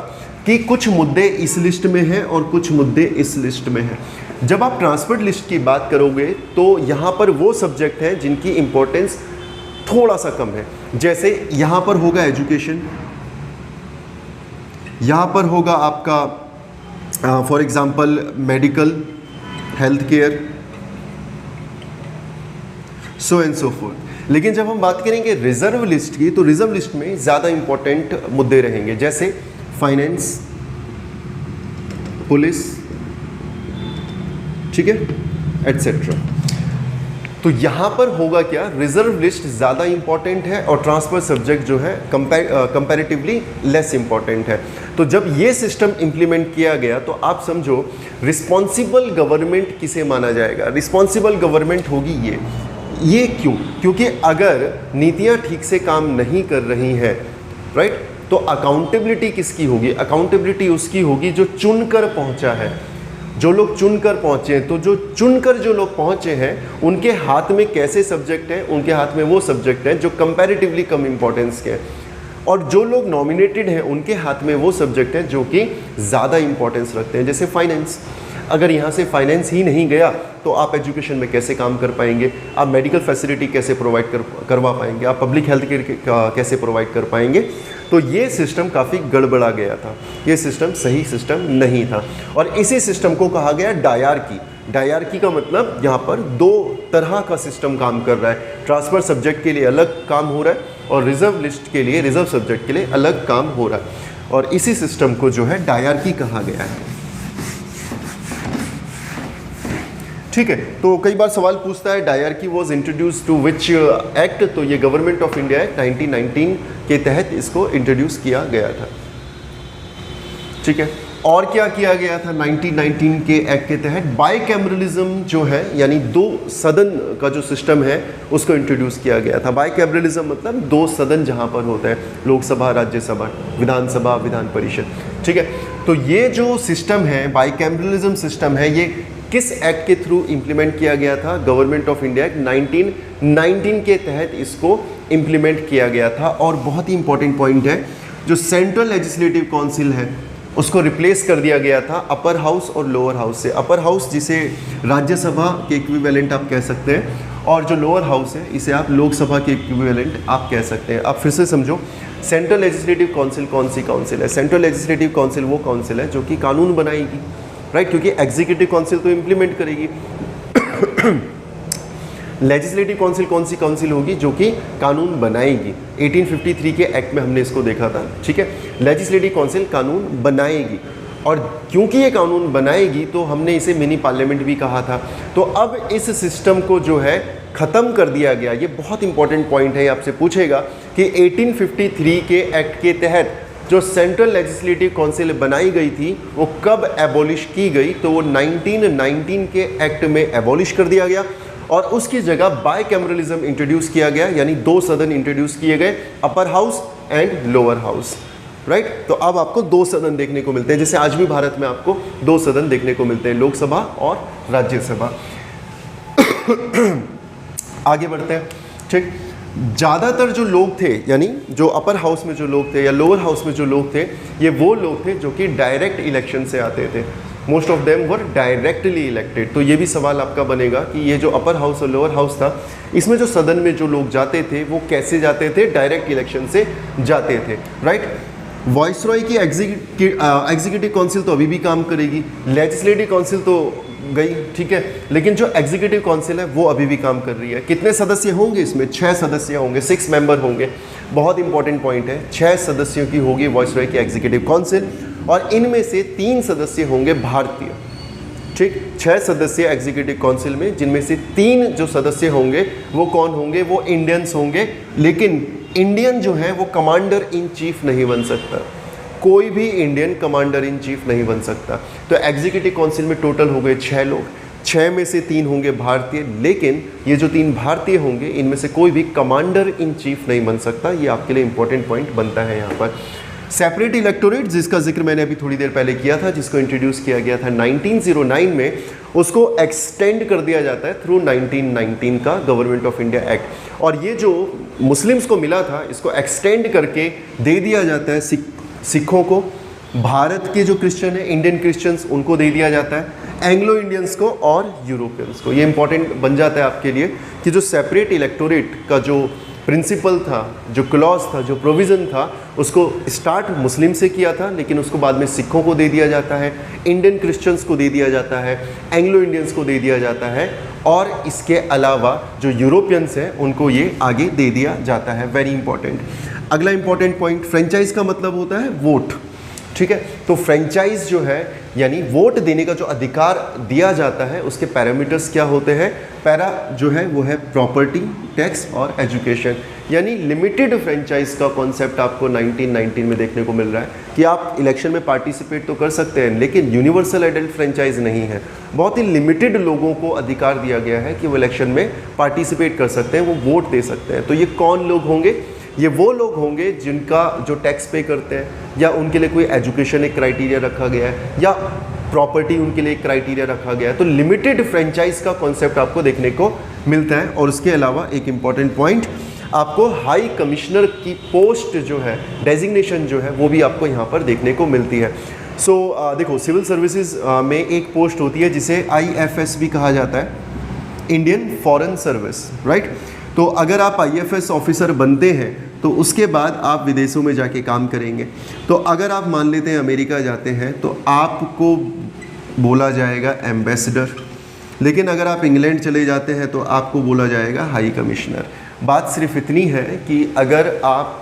[SPEAKER 1] कि कुछ मुद्दे इस लिस्ट में हैं और कुछ मुद्दे इस लिस्ट में हैं। जब आप ट्रांसफर्ड लिस्ट की बात करोगे तो यहाँ पर वो सब्जेक्ट हैं जिनकी इंपॉर्टेंस थोड़ा सा कम है। जैसे यहाँ पर होगा एजुकेशन, यहाँ पर होगा आपका for example medical, health care, so and so fourth. लेकिन जब हम बात करेंगे रिजर्व लिस्ट की, तो रिजर्व लिस्ट में ज़्यादा इंपॉर्टेंट मुद्दे रहेंगे, जैसे फाइनेंस, पुलिस, ठीक है, एटसेट्रा। तो यहाँ पर होगा क्या, रिजर्व लिस्ट ज़्यादा इंपॉर्टेंट है और ट्रांसफर सब्जेक्ट जो है कंपैरेटिवली लेस इंपॉर्टेंट है। तो जब ये सिस्टम इंप्लीमेंट किया गया तो आप समझो रिस्पॉन्सिबल गवर्नमेंट किसे माना जाएगा? रिस्पॉन्सिबल गवर्नमेंट होगी ये क्यों? क्योंकि अगर नीतियाँ ठीक से काम नहीं कर रही हैं, राइट, तो अकाउंटेबिलिटी किसकी होगी? अकाउंटेबिलिटी उसकी होगी जो चुनकर पहुँचा है, जो लोग चुनकर पहुँचे हैं। तो जो चुनकर जो लोग पहुँचे हैं उनके हाथ में कैसे सब्जेक्ट हैं? उनके हाथ में वो सब्जेक्ट हैं जो कंपैरेटिवली कम इंपॉर्टेंस के हैं, और जो लोग नॉमिनेटेड हैं उनके हाथ में वो सब्जेक्ट हैं जो कि ज़्यादा इंपॉर्टेंस रखते हैं। जैसे फाइनेंस, अगर यहाँ से फाइनेंस ही नहीं गया तो आप एजुकेशन में कैसे काम कर पाएंगे? आप मेडिकल फैसिलिटी कैसे प्रोवाइड करवा पाएंगे? आप पब्लिक हेल्थ केयर कैसे प्रोवाइड कर पाएंगे? तो ये सिस्टम काफ़ी गड़बड़ा गया था, ये सिस्टम सही सिस्टम नहीं था, और इसी सिस्टम को कहा गया डायरार्की। डायरार्की का मतलब यहाँ पर 2 तरह का सिस्टम काम कर रहा है। ट्रांसफर सब्जेक्ट के लिए अलग काम हो रहा है और रिजर्व लिस्ट के लिए, रिजर्व सब्जेक्ट के लिए अलग काम हो रहा है, और इसी सिस्टम को जो है डायरार्की कहा गया है। ठीक है, तो कई बार सवाल पूछता है dyarchy was introduce to which act? तो ये गवर्नमेंट ऑफ इंडिया एक्ट 1919 के तहत इसको इंट्रोड्यूस किया गया था। ठीक है, और क्या किया गया था 1919 के एक्ट के तहत? बाइकैमरलिज्म जो है, यानी 2 सदन का जो सिस्टम है उसको इंट्रोड्यूस किया गया था। बाइकैमरलिज्म मतलब 2 सदन जहाँ पर होते हैं, लोकसभा, राज्यसभा, विधानसभा, विधान परिषद। ठीक है, तो ये जो सिस्टम है, बाइकैमरलिज्म सिस्टम है, ये किस एक्ट के थ्रू इंप्लीमेंट किया गया था? गवर्नमेंट ऑफ इंडिया एक्ट 1919 के तहत इसको इंप्लीमेंट किया गया था। और बहुत ही इंपॉर्टेंट पॉइंट है, जो सेंट्रल लेजिस्लेटिव काउंसिल है उसको रिप्लेस कर दिया गया था अपर हाउस और लोअर हाउस से। अपर हाउस जिसे राज्यसभा के इक्विवेलेंट आप कह सकते हैं, और जो लोअर हाउस है इसे आप लोकसभा के इक्विवेलेंट आप कह सकते हैं। आप फिर से समझो, सेंट्रल लेजिस्लेटिव काउंसिल कौन सी काउंसिल है? सेंट्रल लेजिस्लेटिव काउंसिल वो काउंसिल है जो कि कानून बनाएगी, राइट, क्योंकि एग्जीक्यूटिव काउंसिल तो इम्प्लीमेंट करेगी। लेजिस्लेटिव काउंसिल कौन सी काउंसिल होगी? जो कि कानून बनाएगी। 1853 के एक्ट में हमने इसको देखा था। ठीक है, लेजिस्लेटिव काउंसिल कानून बनाएगी, और क्योंकि ये कानून बनाएगी तो हमने इसे मिनी पार्लियामेंट भी कहा था। तो अब इस सिस्टम को जो है ख़त्म कर दिया गया। ये बहुत इंपॉर्टेंट पॉइंट है, आपसे पूछेगा कि 1853 के एक्ट के तहत जो सेंट्रल लेजिस्लेटिव काउंसिल बनाई गई थी वो कब एबॉलिश की गई, तो वो 1919 के एक्ट में एबॉलिश कर दिया गया और उसकी जगह बाइकैमरलिज्म इंट्रोड्यूस किया गया, यानी 2 सदन इंट्रोड्यूस किए गए, upper house and lower house, right. तो अब आपको 2 सदन देखने को मिलते हैं, जैसे आज भी भारत में आपको 2 सदन देखने को मिलते हैं, लोकसभा और राज्यसभा। आगे बढ़ते हैं, ठीक। ज़्यादातर जो लोग थे, यानी जो अपर हाउस में जो लोग थे या लोअर हाउस में जो लोग थे, ये वो लोग थे जो कि डायरेक्ट इलेक्शन से आते थे। Most of them were directly elected. तो ये भी सवाल आपका बनेगा कि ये जो अपर हाउस और लोअर हाउस था, इसमें जो सदन में जो लोग जाते थे वो कैसे जाते थे, डायरेक्ट इलेक्शन से जाते थे, राइट। वॉइसरॉय की एग्जीक्यूटिव काउंसिल तो अभी भी काम करेगी, लेजिस्लेटिव काउंसिल तो गई, ठीक है, लेकिन जो एग्जीक्यूटिव काउंसिल है वो अभी भी काम कर रही है। कितने सदस्य होंगे इसमें? 6 सदस्य होंगे, 6 मेंबर होंगे। बहुत इंपॉर्टेंट पॉइंट है, 6 सदस्यों की होगी वॉइसरॉय की एग्जीक्यूटिव काउंसिल और इनमें से 3 सदस्य होंगे भारतीय, ठीक। 6 सदस्य एग्जीक्यूटिव काउंसिल में, जिनमें से 3 जो सदस्य होंगे वो कौन होंगे? वो इंडियंस होंगे, लेकिन इंडियन जो है वो कमांडर इन चीफ नहीं बन सकता। कोई भी इंडियन कमांडर इन चीफ नहीं बन सकता। तो एग्जीक्यूटिव काउंसिल में टोटल हो गए 6 लोग, 6 में से 3 होंगे भारतीय, लेकिन ये जो 3 भारतीय होंगे इनमें से कोई भी कमांडर इन चीफ नहीं बन सकता। ये आपके लिए इंपॉर्टेंट पॉइंट बनता है यहाँ पर। सेपरेट इलेक्टोरेट, जिसका जिक्र मैंने अभी थोड़ी देर पहले किया था, जिसको इंट्रोड्यूस किया गया था 1909 में, उसको एक्सटेंड कर दिया जाता है थ्रू 1919 का गवर्नमेंट ऑफ इंडिया एक्ट। और ये जो मुस्लिम्स को मिला था इसको एक्सटेंड करके दे दिया जाता है सिखों को, भारत के जो क्रिश्चियन है, इंडियन क्रिश्चियंस, उनको दे दिया जाता है, एंग्लो इंडियंस को और यूरोपियंस को। ये इंपॉर्टेंट बन जाता है आपके लिए कि जो सेपरेट इलेक्टोरेट का जो प्रिंसिपल था, जो क्लॉज था, जो प्रोविज़न था, उसको स्टार्ट मुस्लिम से किया था, लेकिन उसको बाद में सिखों को दे दिया जाता है, इंडियन क्रिश्चियंस को दे दिया जाता है, एंग्लो इंडियंस को दे दिया जाता है, और इसके अलावा जो यूरोपियंस हैं उनको ये आगे दे दिया जाता है। Very important. अगला इंपॉर्टेंट पॉइंट, फ्रेंचाइज का मतलब होता है वोट, ठीक है। तो फ्रेंचाइज जो है यानी वोट देने का जो अधिकार दिया जाता है, उसके पैरामीटर्स क्या होते हैं? पैरा जो है वो है प्रॉपर्टी, टैक्स और एजुकेशन। यानी लिमिटेड फ्रेंचाइज का कॉन्सेप्ट आपको 1919 में देखने को मिल रहा है कि आप इलेक्शन में पार्टिसिपेट तो कर सकते हैं, लेकिन यूनिवर्सल एडल्ट फ्रेंचाइज नहीं है। बहुत ही लिमिटेड लोगों को अधिकार दिया गया है कि वो इलेक्शन में पार्टिसिपेट कर सकते हैं, वो वोट दे सकते हैं। तो ये कौन लोग होंगे? ये वो लोग होंगे जिनका जो टैक्स पे करते हैं, या उनके लिए कोई एजुकेशन एक क्राइटेरिया रखा गया है, या प्रॉपर्टी उनके लिए एक क्राइटेरिया रखा गया है। तो लिमिटेड फ्रेंचाइज का कॉन्सेप्ट आपको देखने को मिलता है। और उसके अलावा एक इम्पॉर्टेंट पॉइंट, आपको हाई कमिश्नर की पोस्ट जो है, डेजिग्नेशन जो है, वो भी आपको यहाँ पर देखने को मिलती है। देखो, सिविल सर्विसेज में एक पोस्ट होती है जिसे IFS भी कहा जाता है, इंडियन फॉरेन सर्विस, राइट। तो अगर आप IFS ऑफिसर बनते हैं तो उसके बाद आप विदेशों में जाके काम करेंगे। तो अगर आप मान लेते हैं अमेरिका जाते हैं तो आपको बोला जाएगा एम्बेसडर, लेकिन अगर आप इंग्लैंड चले जाते हैं तो आपको बोला जाएगा हाई कमिश्नर। बात सिर्फ इतनी है कि अगर आप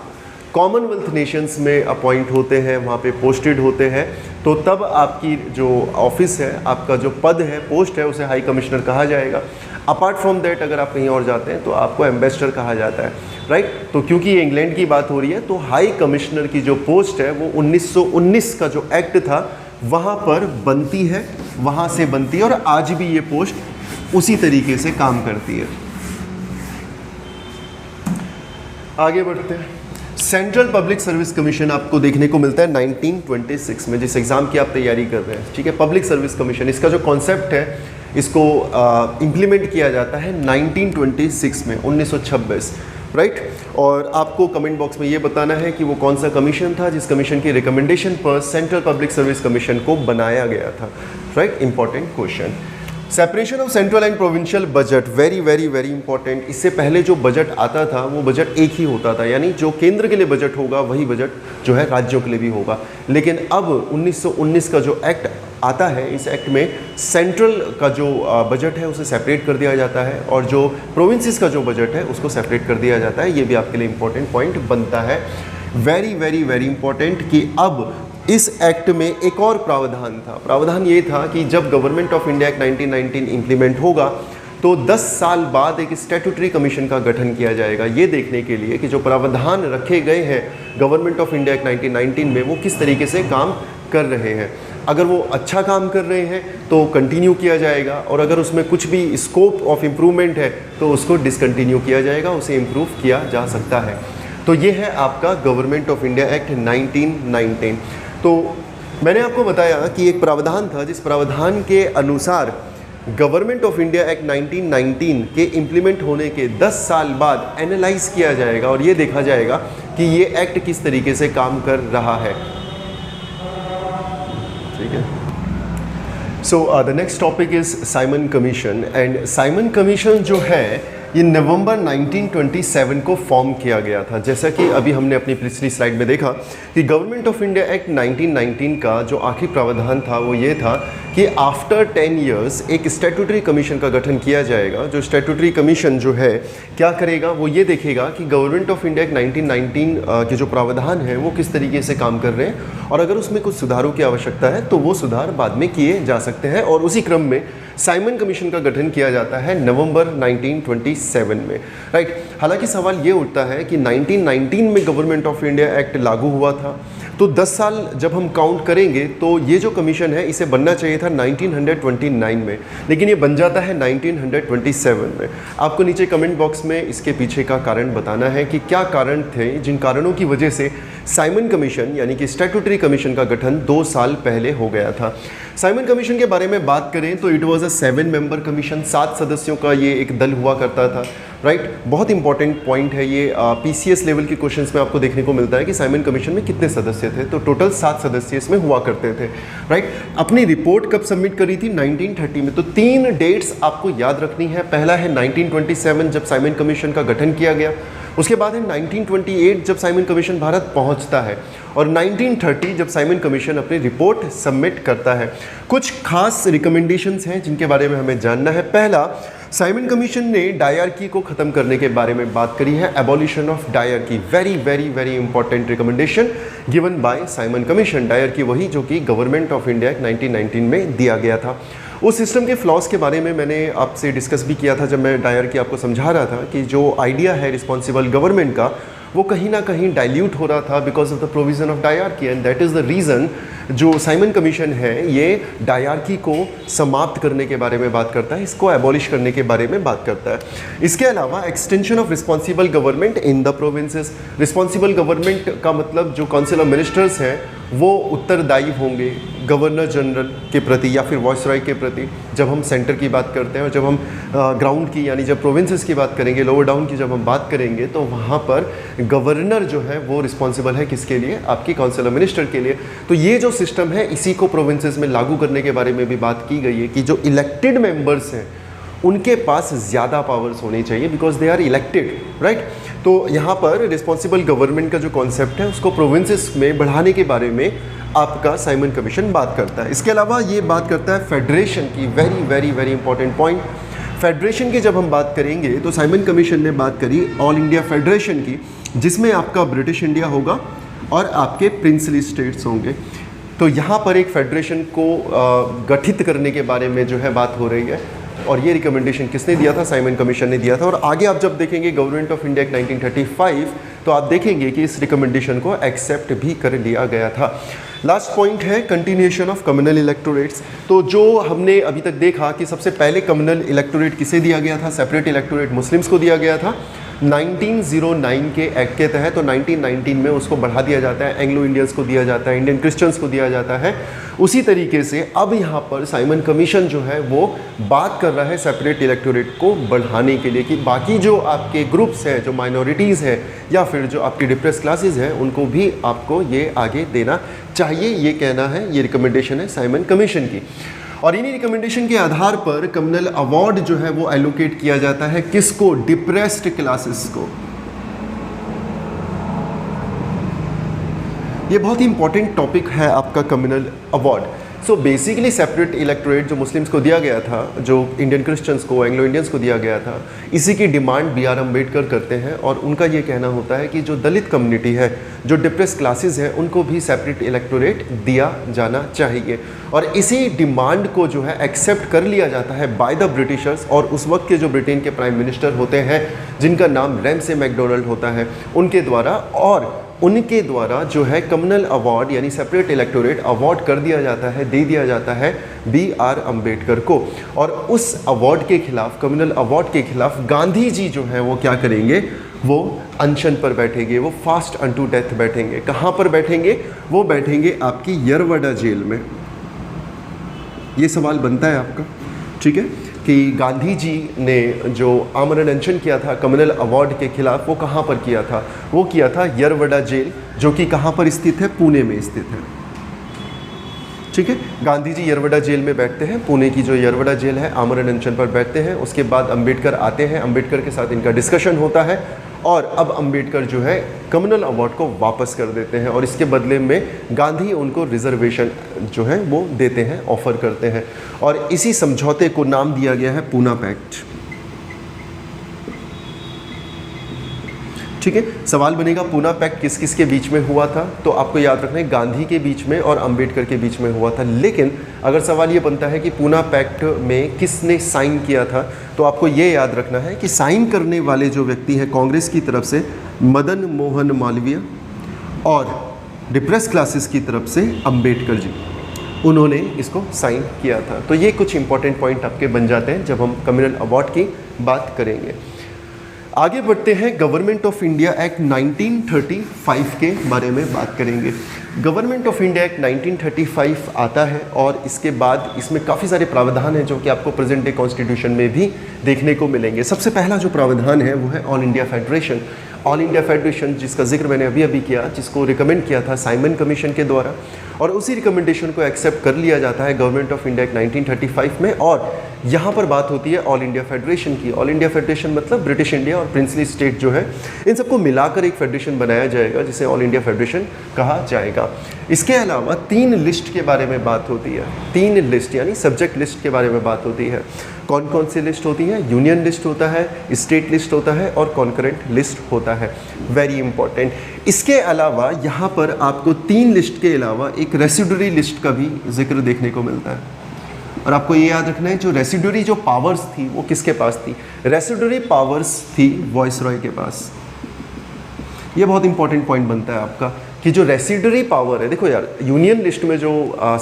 [SPEAKER 1] कॉमनवेल्थ नेशंस में अपॉइंट होते हैं, वहाँ पे पोस्टेड होते हैं, तो तब आपकी जो ऑफिस है, आपका जो पद है, पोस्ट है, उसे हाई कमिश्नर कहा जाएगा। अपार्ट फ्रॉम दैट अगर आप कहीं और जाते हैं तो आपको एम्बेसडर कहा जाता है, राइट। तो क्योंकि ये इंग्लैंड की बात हो रही है, तो हाई कमिश्नर की जो पोस्ट है वो 1919 का जो एक्ट था वहाँ पर बनती है, वहाँ से बनती है, और आज भी ये पोस्ट उसी तरीके से काम करती है। आगे बढ़ते हैं। सेंट्रल पब्लिक सर्विस कमीशन आपको देखने को मिलता है 1926 में, जिस एग्ज़ाम की आप तैयारी कर रहे हैं, ठीक है। पब्लिक सर्विस कमीशन, इसका जो कॉन्सेप्ट है इसको इम्प्लीमेंट किया जाता है 1926 में, 1926, राइट। और आपको कमेंट बॉक्स में ये बताना है कि वो कौन सा कमीशन था जिस कमीशन की रिकमेंडेशन पर सेंट्रल पब्लिक सर्विस कमीशन को बनाया गया था, right. Important question. Separation of central and provincial budget, very very very important. इससे पहले जो बजट आता था वो बजट एक ही होता था, यानी जो केंद्र के लिए बजट होगा वही बजट जो है राज्यों के लिए भी होगा। लेकिन अब 1919 का जो एक्ट आता है, इस एक्ट में सेंट्रल का जो बजट है उसे सेपरेट कर दिया जाता है, और जो प्रोविंसेस का जो बजट है उसको सेपरेट कर दिया जाता है। ये भी आपके लिए इंपॉर्टेंट पॉइंट बनता है। वेरी वेरी वेरी इंपॉर्टेंट कि अब इस एक्ट में एक और प्रावधान था। प्रावधान ये था कि जब government of India act 1919 implement होगा तो 10 साल बाद एक स्टैट्यूटरी कमीशन का गठन किया जाएगा, ये देखने के लिए कि जो प्रावधान रखे गए हैं गवर्नमेंट ऑफ इंडिया एक्ट 1919 में वो किस तरीके से काम कर रहे हैं। अगर वो अच्छा काम कर रहे हैं तो कंटिन्यू किया जाएगा, और अगर उसमें कुछ भी स्कोप ऑफ इम्प्रूवमेंट है तो उसको डिसकंटिन्यू किया जाएगा, उसे इम्प्रूव किया जा सकता है। तो ये है आपका गवर्नमेंट ऑफ इंडिया एक्ट 1919। तो मैंने आपको बताया कि एक प्रावधान था जिस प्रावधान के अनुसार गवर्नमेंट ऑफ इंडिया एक्ट 1919 के इम्प्लीमेंट होने के 10 साल बाद एनालाइज किया जाएगा और ये देखा जाएगा कि ये एक्ट किस तरीके से काम कर रहा है। ठीक है। So the next topic is Simon commission, and Simon commission जो है ये नवंबर 1927 को फॉर्म किया गया था। जैसा कि अभी हमने अपनी पिछली स्लाइड में देखा कि गवर्नमेंट ऑफ इंडिया एक्ट 1919 का जो आखिरी प्रावधान था वो ये था कि आफ्टर 10 इयर्स एक स्टैट्यूटरी कमीशन का गठन किया जाएगा। जो स्टैट्यूटरी कमीशन जो है क्या करेगा, वो ये देखेगा कि गवर्नमेंट ऑफ इंडिया एक्ट 1919 के जो प्रावधान है वो किस तरीके से काम कर रहे हैं, और अगर उसमें कुछ सुधारों की आवश्यकता है तो वो सुधार बाद में किए जा सकते हैं। और उसी क्रम में साइमन कमीशन का गठन किया जाता है नवंबर 1927 में, राइट। हालांकि सवाल ये उठता है कि 1919 में गवर्नमेंट ऑफ इंडिया एक्ट लागू हुआ था, तो 10 साल जब हम काउंट करेंगे तो ये जो कमीशन है इसे बनना चाहिए था 1929 में, लेकिन ये बन जाता है 1927 में। आपको नीचे कमेंट बॉक्स में इसके पीछे का कारण बताना है कि क्या कारण थे जिन कारणों की वजह से साइमन कमीशन यानी कि स्टैट्यूटरी कमीशन का गठन 2 साल पहले हो गया था। साइमन कमीशन के बारे में बात करें तो it was a 7 member commission, 7 सदस्यों का ये एक दल हुआ करता था, राइट। बहुत इंपॉर्टेंट पॉइंट है ये, पीसीएस लेवल के क्वेश्चंस में आपको देखने को मिलता है कि साइमन कमीशन में कितने सदस्य थे, तो टोटल 7 सदस्य इसमें हुआ करते थे, राइट। अपनी रिपोर्ट कब सबमिट करी थी, 1930 में। तो 3 डेट्स आपको याद रखनी है। पहला है 1927 जब साइमन कमीशन का गठन किया गया, उसके बाद है 1928 जब साइमन कमीशन भारत पहुंचता है, और 1930 जब साइमन कमीशन अपनी रिपोर्ट सबमिट करता है। कुछ खास रिकमेंडेशंस हैं जिनके बारे में हमें जानना है। पहला, साइमन कमीशन ने डायरकी को ख़त्म करने के बारे में बात करी है, abolition of dyarchy. Very very very important recommendation given by Simon commission. Dyarchy वही जो कि गवर्नमेंट ऑफ इंडिया 1919 में दिया गया था। उस सिस्टम के फ्लॉज के बारे में मैंने आपसे डिस्कस भी किया था जब मैं डायरकी आपको समझा रहा था कि जो आइडिया है रिस्पॉन्सिबल गवर्नमेंट का वो कहीं ना कहीं डाइल्यूट हो रहा था because of the provision of dyarchy, and that is the reason जो साइमन कमीशन है ये डायरकी को समाप्त करने के बारे में बात करता है, इसको एबॉलिश करने के बारे में बात करता है। इसके अलावा extension of responsible government in the provinces. Responsible government का मतलब जो काउंसिल ऑफ मिनिस्टर्स हैं वो उत्तरदायी होंगे गवर्नर जनरल के प्रति या फिर वॉइसरॉय के प्रति जब हम सेंटर की बात करते हैं, और जब हम ग्राउंड की यानी जब प्रोविंसेस की बात करेंगे, लोअर डाउन की जब हम बात करेंगे, तो वहाँ पर गवर्नर जो है वो रिस्पॉन्सिबल है किसके लिए, आपकी काउंसिल ऑफ मिनिस्टर के लिए। तो ये जो सिस्टम है इसी को प्रोविंसेस में लागू करने के बारे में भी बात की गई है कि जो इलेक्टेड मेंबर्स हैं उनके पास ज़्यादा पावर्स होनी चाहिए because they are elected, right. तो यहाँ पर रिस्पॉन्सिबल गवर्नमेंट का जो कॉन्सेप्ट है उसको प्रोविंसेस में बढ़ाने के बारे में आपका साइमन कमीशन बात करता है। इसके अलावा ये बात करता है फेडरेशन की। Very very very important point. Federation की जब हम बात करेंगे तो साइमन कमीशन ने बात करी ऑल इंडिया फेडरेशन की, जिसमें आपका ब्रिटिश इंडिया होगा और आपके प्रिंसली स्टेट्स होंगे। तो यहाँ पर एक फेडरेशन को गठित करने के बारे में जो है बात हो रही है, और ये रिकमेंडेशन किसने दिया था, साइमन कमीशन ने दिया था। और आगे आप जब देखेंगे गवर्नमेंट ऑफ इंडिया 1935 तो आप देखेंगे कि इस रिकमेंडेशन को एक्सेप्ट भी कर लिया गया था। लास्ट पॉइंट है कंटिन्यूएशन ऑफ कम्युनल इलेक्टोरेट्स। तो जो हमने अभी तक देखा कि सबसे पहले कम्युनल इलेक्टोरेट किसे दिया गया था, सेपरेट इलेक्टोरेट मुस्लिम्स को दिया गया था 1909 के एक्ट के तहत। तो 1919 में उसको बढ़ा दिया जाता है, एंग्लो इंडियंस को दिया जाता है, इंडियन क्रिश्चियंस को दिया जाता है। उसी तरीके से अब यहाँ पर साइमन कमीशन जो है वो बात कर रहा है सेपरेट इलेक्टोरेट को बढ़ाने के लिए कि बाकी जो आपके ग्रुप्स हैं, जो माइनॉरिटीज़ हैं या फिर जो आपकी डिप्रेस क्लासेस हैं, उनको भी आपको ये आगे देना चाहिए, ये कहना है, ये रिकमेंडेशन है साइमन कमीशन की। और इन्हीं रिकमेंडेशन के आधार पर कम्युनल अवार्ड जो है वो एलोकेट किया जाता है किसको, डिप्रेस्ड क्लासेस को। ये बहुत ही इंपॉर्टेंट टॉपिक है आपका communal award. So basically separate electorate जो मुस्लिम्स को दिया गया था, जो इंडियन क्रिश्चियंस को, एंग्लो इंडियंस को दिया गया था, इसी की डिमांड बी आर अम्बेडकर करते हैं। और उनका ये कहना होता है कि जो दलित कम्युनिटी है, जो डिप्रेस क्लासेस हैं उनको भी सेपरेट इलेक्टोरेट दिया जाना चाहिए। और इसी डिमांड को जो है एक्सेप्ट कर लिया जाता है बाय द ब्रिटिशर्स, और उस वक्त के जो ब्रिटेन के प्राइम मिनिस्टर होते हैं जिनका नाम रैमसे मैकडोनाल्ड होता है उनके द्वारा, और उनके द्वारा जो है कम्युनल अवार्ड यानी सेपरेट इलेक्टोरेट अवार्ड कर दिया जाता है, दे दिया जाता है B.R. अम्बेडकर को। और उस अवार्ड के खिलाफ, कम्युनल अवार्ड के खिलाफ गांधी जी जो है वो क्या करेंगे, वो अनशन पर बैठेंगे, वो फास्ट अनटू डेथ बैठेंगे। कहाँ पर बैठेंगे? वो बैठेंगे आपकी यरवड़ा जेल में। ये सवाल बनता है आपका, ठीक है, कि गांधी जी ने जो आमरण अनशन किया था कम्युनल अवार्ड के खिलाफ, वो कहाँ पर किया था? वो किया था यरवड़ा जेल, जो कि कहाँ पर स्थित है? पुणे में स्थित है, ठीक है। गांधी जी यरवड़ा जेल में बैठते हैं, पुणे की जो यरवड़ा जेल है, आमरण अनशन पर बैठते हैं। उसके बाद अंबेडकर आते हैं, अंबेडकर के साथ इनका डिस्कशन होता है, और अब अंबेडकर जो है कम्युनल अवार्ड को वापस कर देते हैं, और इसके बदले में गांधी उनको रिजर्वेशन जो है वो देते हैं, ऑफर करते हैं। और इसी समझौते को नाम दिया गया है पूना पैक्ट, ठीक है। सवाल बनेगा पूना पैक्ट किस किस के बीच में हुआ था? तो आपको याद रखना है गांधी के बीच में और अंबेडकर के बीच में हुआ था। लेकिन अगर सवाल ये बनता है कि पूना पैक्ट में किसने साइन किया था, तो आपको ये याद रखना है कि साइन करने वाले जो व्यक्ति हैं कांग्रेस की तरफ से मदन मोहन मालवीय, और डिप्रेस क्लासेस की तरफ से अंबेडकर जी, उन्होंने इसको साइन किया था। तो ये कुछ इंपॉर्टेंट पॉइंट आपके बन जाते हैं जब हम कम्युनल अवार्ड की बात करेंगे। आगे बढ़ते हैं, गवर्नमेंट ऑफ इंडिया एक्ट 1935 के बारे में बात करेंगे। गवर्नमेंट ऑफ इंडिया एक्ट 1935 आता है, और इसके बाद इसमें काफ़ी सारे प्रावधान हैं जो कि आपको प्रेजेंट डे कॉन्स्टिट्यूशन में भी देखने को मिलेंगे। सबसे पहला जो प्रावधान है वो है all India federation. All India federation जिसका जिक्र मैंने अभी अभी किया, जिसको रिकमेंड किया था साइमन कमीशन के द्वारा, और उसी रिकमेंडेशन को एक्सेप्ट कर लिया जाता है गवर्नमेंट ऑफ इंडिया एक्ट 1935 में। और यहाँ पर बात होती है ऑल इंडिया फेडरेशन की। ऑल इंडिया फेडरेशन मतलब ब्रिटिश इंडिया और प्रिंसली स्टेट जो है, इन सबको मिलाकर एक फेडरेशन बनाया जाएगा जिसे ऑल इंडिया फेडरेशन कहा जाएगा। इसके अलावा 3 लिस्ट के बारे में बात होती है, 3 लिस्ट यानी सब्जेक्ट लिस्ट के बारे में बात होती है। कौन कौन सी लिस्ट होती है? यूनियन लिस्ट होता है, स्टेट लिस्ट होता है, और कॉन्करेंट लिस्ट होता है। Very important. इसके अलावा यहाँ पर आपको 3 लिस्ट के अलावा एक रेसिडुअरी लिस्ट का भी जिक्र देखने को मिलता है, और आपको ये याद रखना है जो रेसिडुअरी जो पावर्स थी वो किसके पास थी? रेसिडुअरी पावर्स थी वॉइसरॉय के पास। ये बहुत इंपॉर्टेंट पॉइंट बनता है आपका कि जो रेसिडुअरी पावर है, देखो यार, यूनियन लिस्ट में जो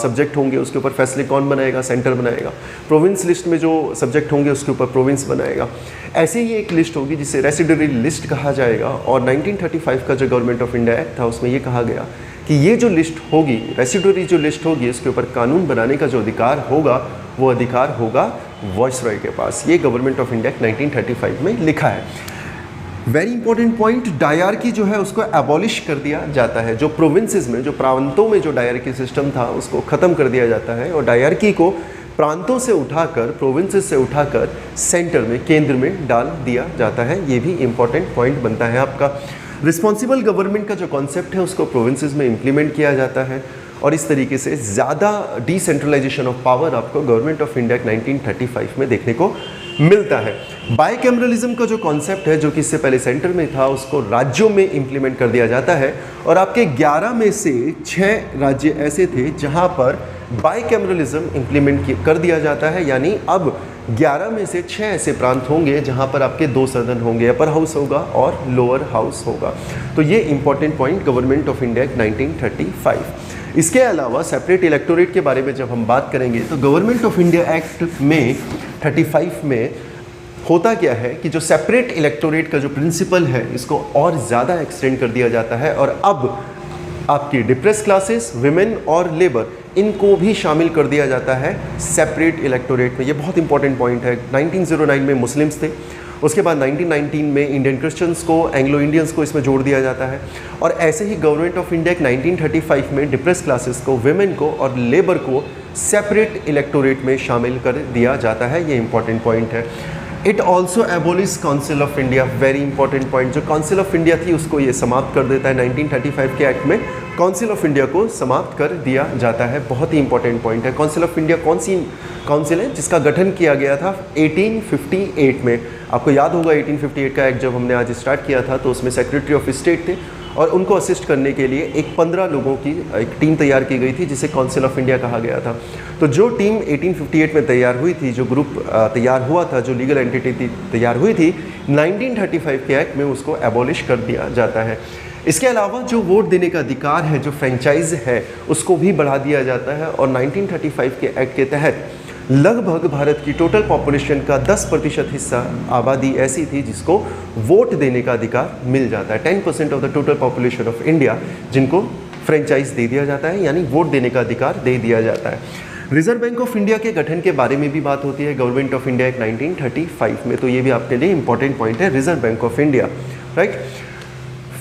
[SPEAKER 1] सब्जेक्ट होंगे उसके ऊपर फैसले कौन बनाएगा? सेंटर बनाएगा। प्रोविंस लिस्ट में जो सब्जेक्ट होंगे उसके ऊपर प्रोविंस बनाएगा। ऐसे ही एक लिस्ट होगी जिसे रेसिडुअरी लिस्ट कहा जाएगा। और 1935 का जो गवर्नमेंट ऑफ इंडिया एक्ट था उसमें ये कहा गया कि ये जो लिस्ट होगी, रेसिडुअरी जो लिस्ट होगी, इसके ऊपर कानून बनाने का जो अधिकार होगा वो अधिकार होगा वॉइसरॉय के पास। ये गवर्नमेंट ऑफ इंडिया एक्ट 1935 में लिखा है। वेरी इंपॉर्टेंट पॉइंट, डायरकी जो है उसको एबॉलिश कर दिया जाता है। जो प्रोविंसेस में, जो प्रांतों में जो डायरकी सिस्टम था उसको ख़त्म कर दिया जाता है, और डायरकी को प्रांतों से उठाकर, प्रोविंसेस से उठाकर सेंटर में, केंद्र में डाल दिया जाता है। ये भी इंपॉर्टेंट पॉइंट बनता है आपका। रिस्पॉन्सिबल गवर्नमेंट का जो कॉन्सेप्ट है उसको प्रोविंसेस में इम्प्लीमेंट किया जाता है, और इस तरीके से ज़्यादा डिसेंट्रलाइजेशन ऑफ पावर आपको गवर्नमेंट ऑफ इंडिया 1935 में देखने को मिलता है। बाइकैमरलिज्म का जो कॉन्सेप्ट है, जो कि इससे पहले सेंटर में था, उसको राज्यों में इम्प्लीमेंट कर दिया जाता है, और आपके 11 में से 6 राज्य ऐसे थे जहां पर बाइकैमरलिज्म इम्प्लीमेंट कर दिया जाता है। यानी अब 11 में से 6 ऐसे प्रांत होंगे जहां पर आपके 2 सदन होंगे, अपर हाउस होगा और लोअर हाउस होगा। तो ये important point government of India 1935। इसके अलावा सेपरेट इलेक्टोरेट के बारे में जब हम बात करेंगे तो गवर्नमेंट ऑफ इंडिया एक्ट में 35 में होता क्या है कि जो सेपरेट इलेक्टोरेट का जो प्रिंसिपल है इसको और ज़्यादा एक्सटेंड कर दिया जाता है, और अब आपकी डिप्रेस क्लासेस, विमेन और लेबर, इनको भी शामिल कर दिया जाता है सेपरेट इलेक्टोरेट में। ये बहुत इंपॉर्टेंट पॉइंट है। 1909 में मुस्लिम्स थे, उसके बाद 1919 में इंडियन क्रिश्चियंस को, एंग्लो इंडियंस को इसमें जोड़ दिया जाता है, और ऐसे ही गवर्नमेंट ऑफ इंडिया 1935 में डिप्रेस क्लासेस को, विमेन को और लेबर को सेपरेट इलेक्टोरेट में शामिल कर दिया जाता है। ये इंपॉर्टेंट पॉइंट है। It also abolish council of India. Very important point, जो काउंसिल ऑफ इंडिया थी उसको ये समाप्त कर देता है। 1935 के एक्ट में काउंसिल ऑफ इंडिया को समाप्त कर दिया जाता है। बहुत ही इंपॉर्टेंट पॉइंट है। काउंसिल ऑफ इंडिया कौन सी काउंसिल है? जिसका गठन किया गया था 1858 में। आपको याद होगा 1858 का एक्ट जब हमने आज स्टार्ट किया था तो उसमें सेक्रेटरी ऑफ स्टेट थे, और उनको असिस्ट करने के लिए एक 15 लोगों की एक टीम तैयार की गई थी जिसे काउंसिल ऑफ इंडिया कहा गया था। तो जो टीम 1858 में तैयार हुई थी, जो ग्रुप तैयार हुआ था, जो लीगल एंटिटी तैयार हुई थी, 1935 के एक्ट में उसको एबॉलिश कर दिया जाता है। इसके अलावा जो वोट देने का अधिकार है, जो फ्रेंचाइज है, उसको भी बढ़ा दिया जाता है और 1935 के एक्ट के तहत लगभग भारत की टोटल पॉपुलेशन का 10% हिस्सा आबादी ऐसी थी जिसको वोट देने का अधिकार मिल जाता है। 10% of the total population of India जिनको फ्रेंचाइज दे दिया जाता है, यानी वोट देने का अधिकार दे दिया जाता है। रिजर्व बैंक ऑफ इंडिया के गठन के बारे में भी बात होती है गवर्नमेंट ऑफ इंडिया एक्ट 1935 में, तो ये भी आपके लिए इंपॉर्टेंट पॉइंट है, reserve bank of India, right.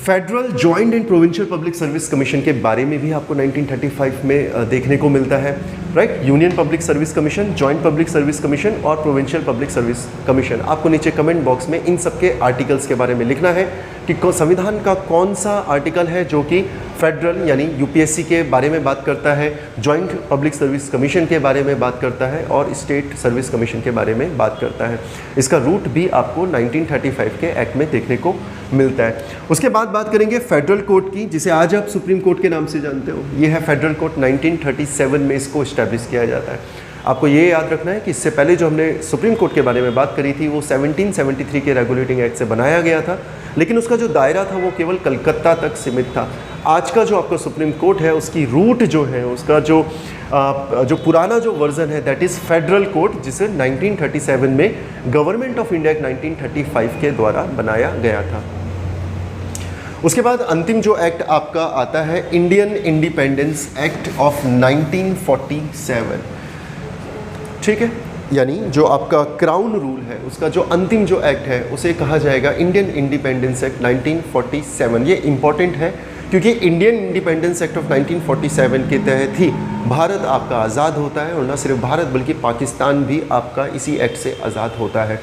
[SPEAKER 1] Federal joint and provincial public service commission के बारे में भी आपको 1935 में देखने को मिलता है, right. Union public service commission, joint public service commission और प्रोविंशियल पब्लिक सर्विस कमीशन। आपको नीचे कमेंट बॉक्स में इन सब के आर्टिकल्स के बारे में लिखना है कि संविधान का कौन सा आर्टिकल है जो कि फेडरल यानी यूपीएससी के बारे में बात करता है, जॉइंट पब्लिक सर्विस कमीशन के बारे में बात करता है और स्टेट सर्विस कमीशन के बारे में बात करता है। इसका रूट भी आपको 1935 के एक्ट में देखने को मिलता है। उसके बाद बात करेंगे फेडरल कोर्ट की, जिसे आज आप सुप्रीम कोर्ट के नाम से जानते हो। ये है फेडरल कोर्ट, 1937 में इसको इस्टेब्लिश किया जाता है। आपको ये याद रखना है कि इससे पहले जो हमने सुप्रीम कोर्ट के बारे में बात करी थी वो 1773 के रेगुलेटिंग एक्ट से बनाया गया था, लेकिन उसका जो दायरा था वो केवल कलकत्ता तक सीमित था। आज का जो आपका सुप्रीम कोर्ट है उसकी रूट जो है, उसका जो पुराना जो वर्जन है दैट इज़ फेडरल कोर्ट, जिसे 1937 में गवर्नमेंट ऑफ इंडिया 1935 के द्वारा बनाया गया था। उसके बाद अंतिम जो एक्ट आपका आता है इंडियन इंडिपेंडेंस एक्ट ऑफ 1947, ठीक है, यानी जो आपका क्राउन रूल है उसका जो अंतिम जो एक्ट है उसे कहा जाएगा इंडियन इंडिपेंडेंस एक्ट 1947। ये इंपॉर्टेंट है क्योंकि इंडियन इंडिपेंडेंस एक्ट ऑफ 1947 के तहत ही भारत आपका आज़ाद होता है, और न सिर्फ भारत बल्कि पाकिस्तान भी आपका इसी एक्ट से आज़ाद होता है।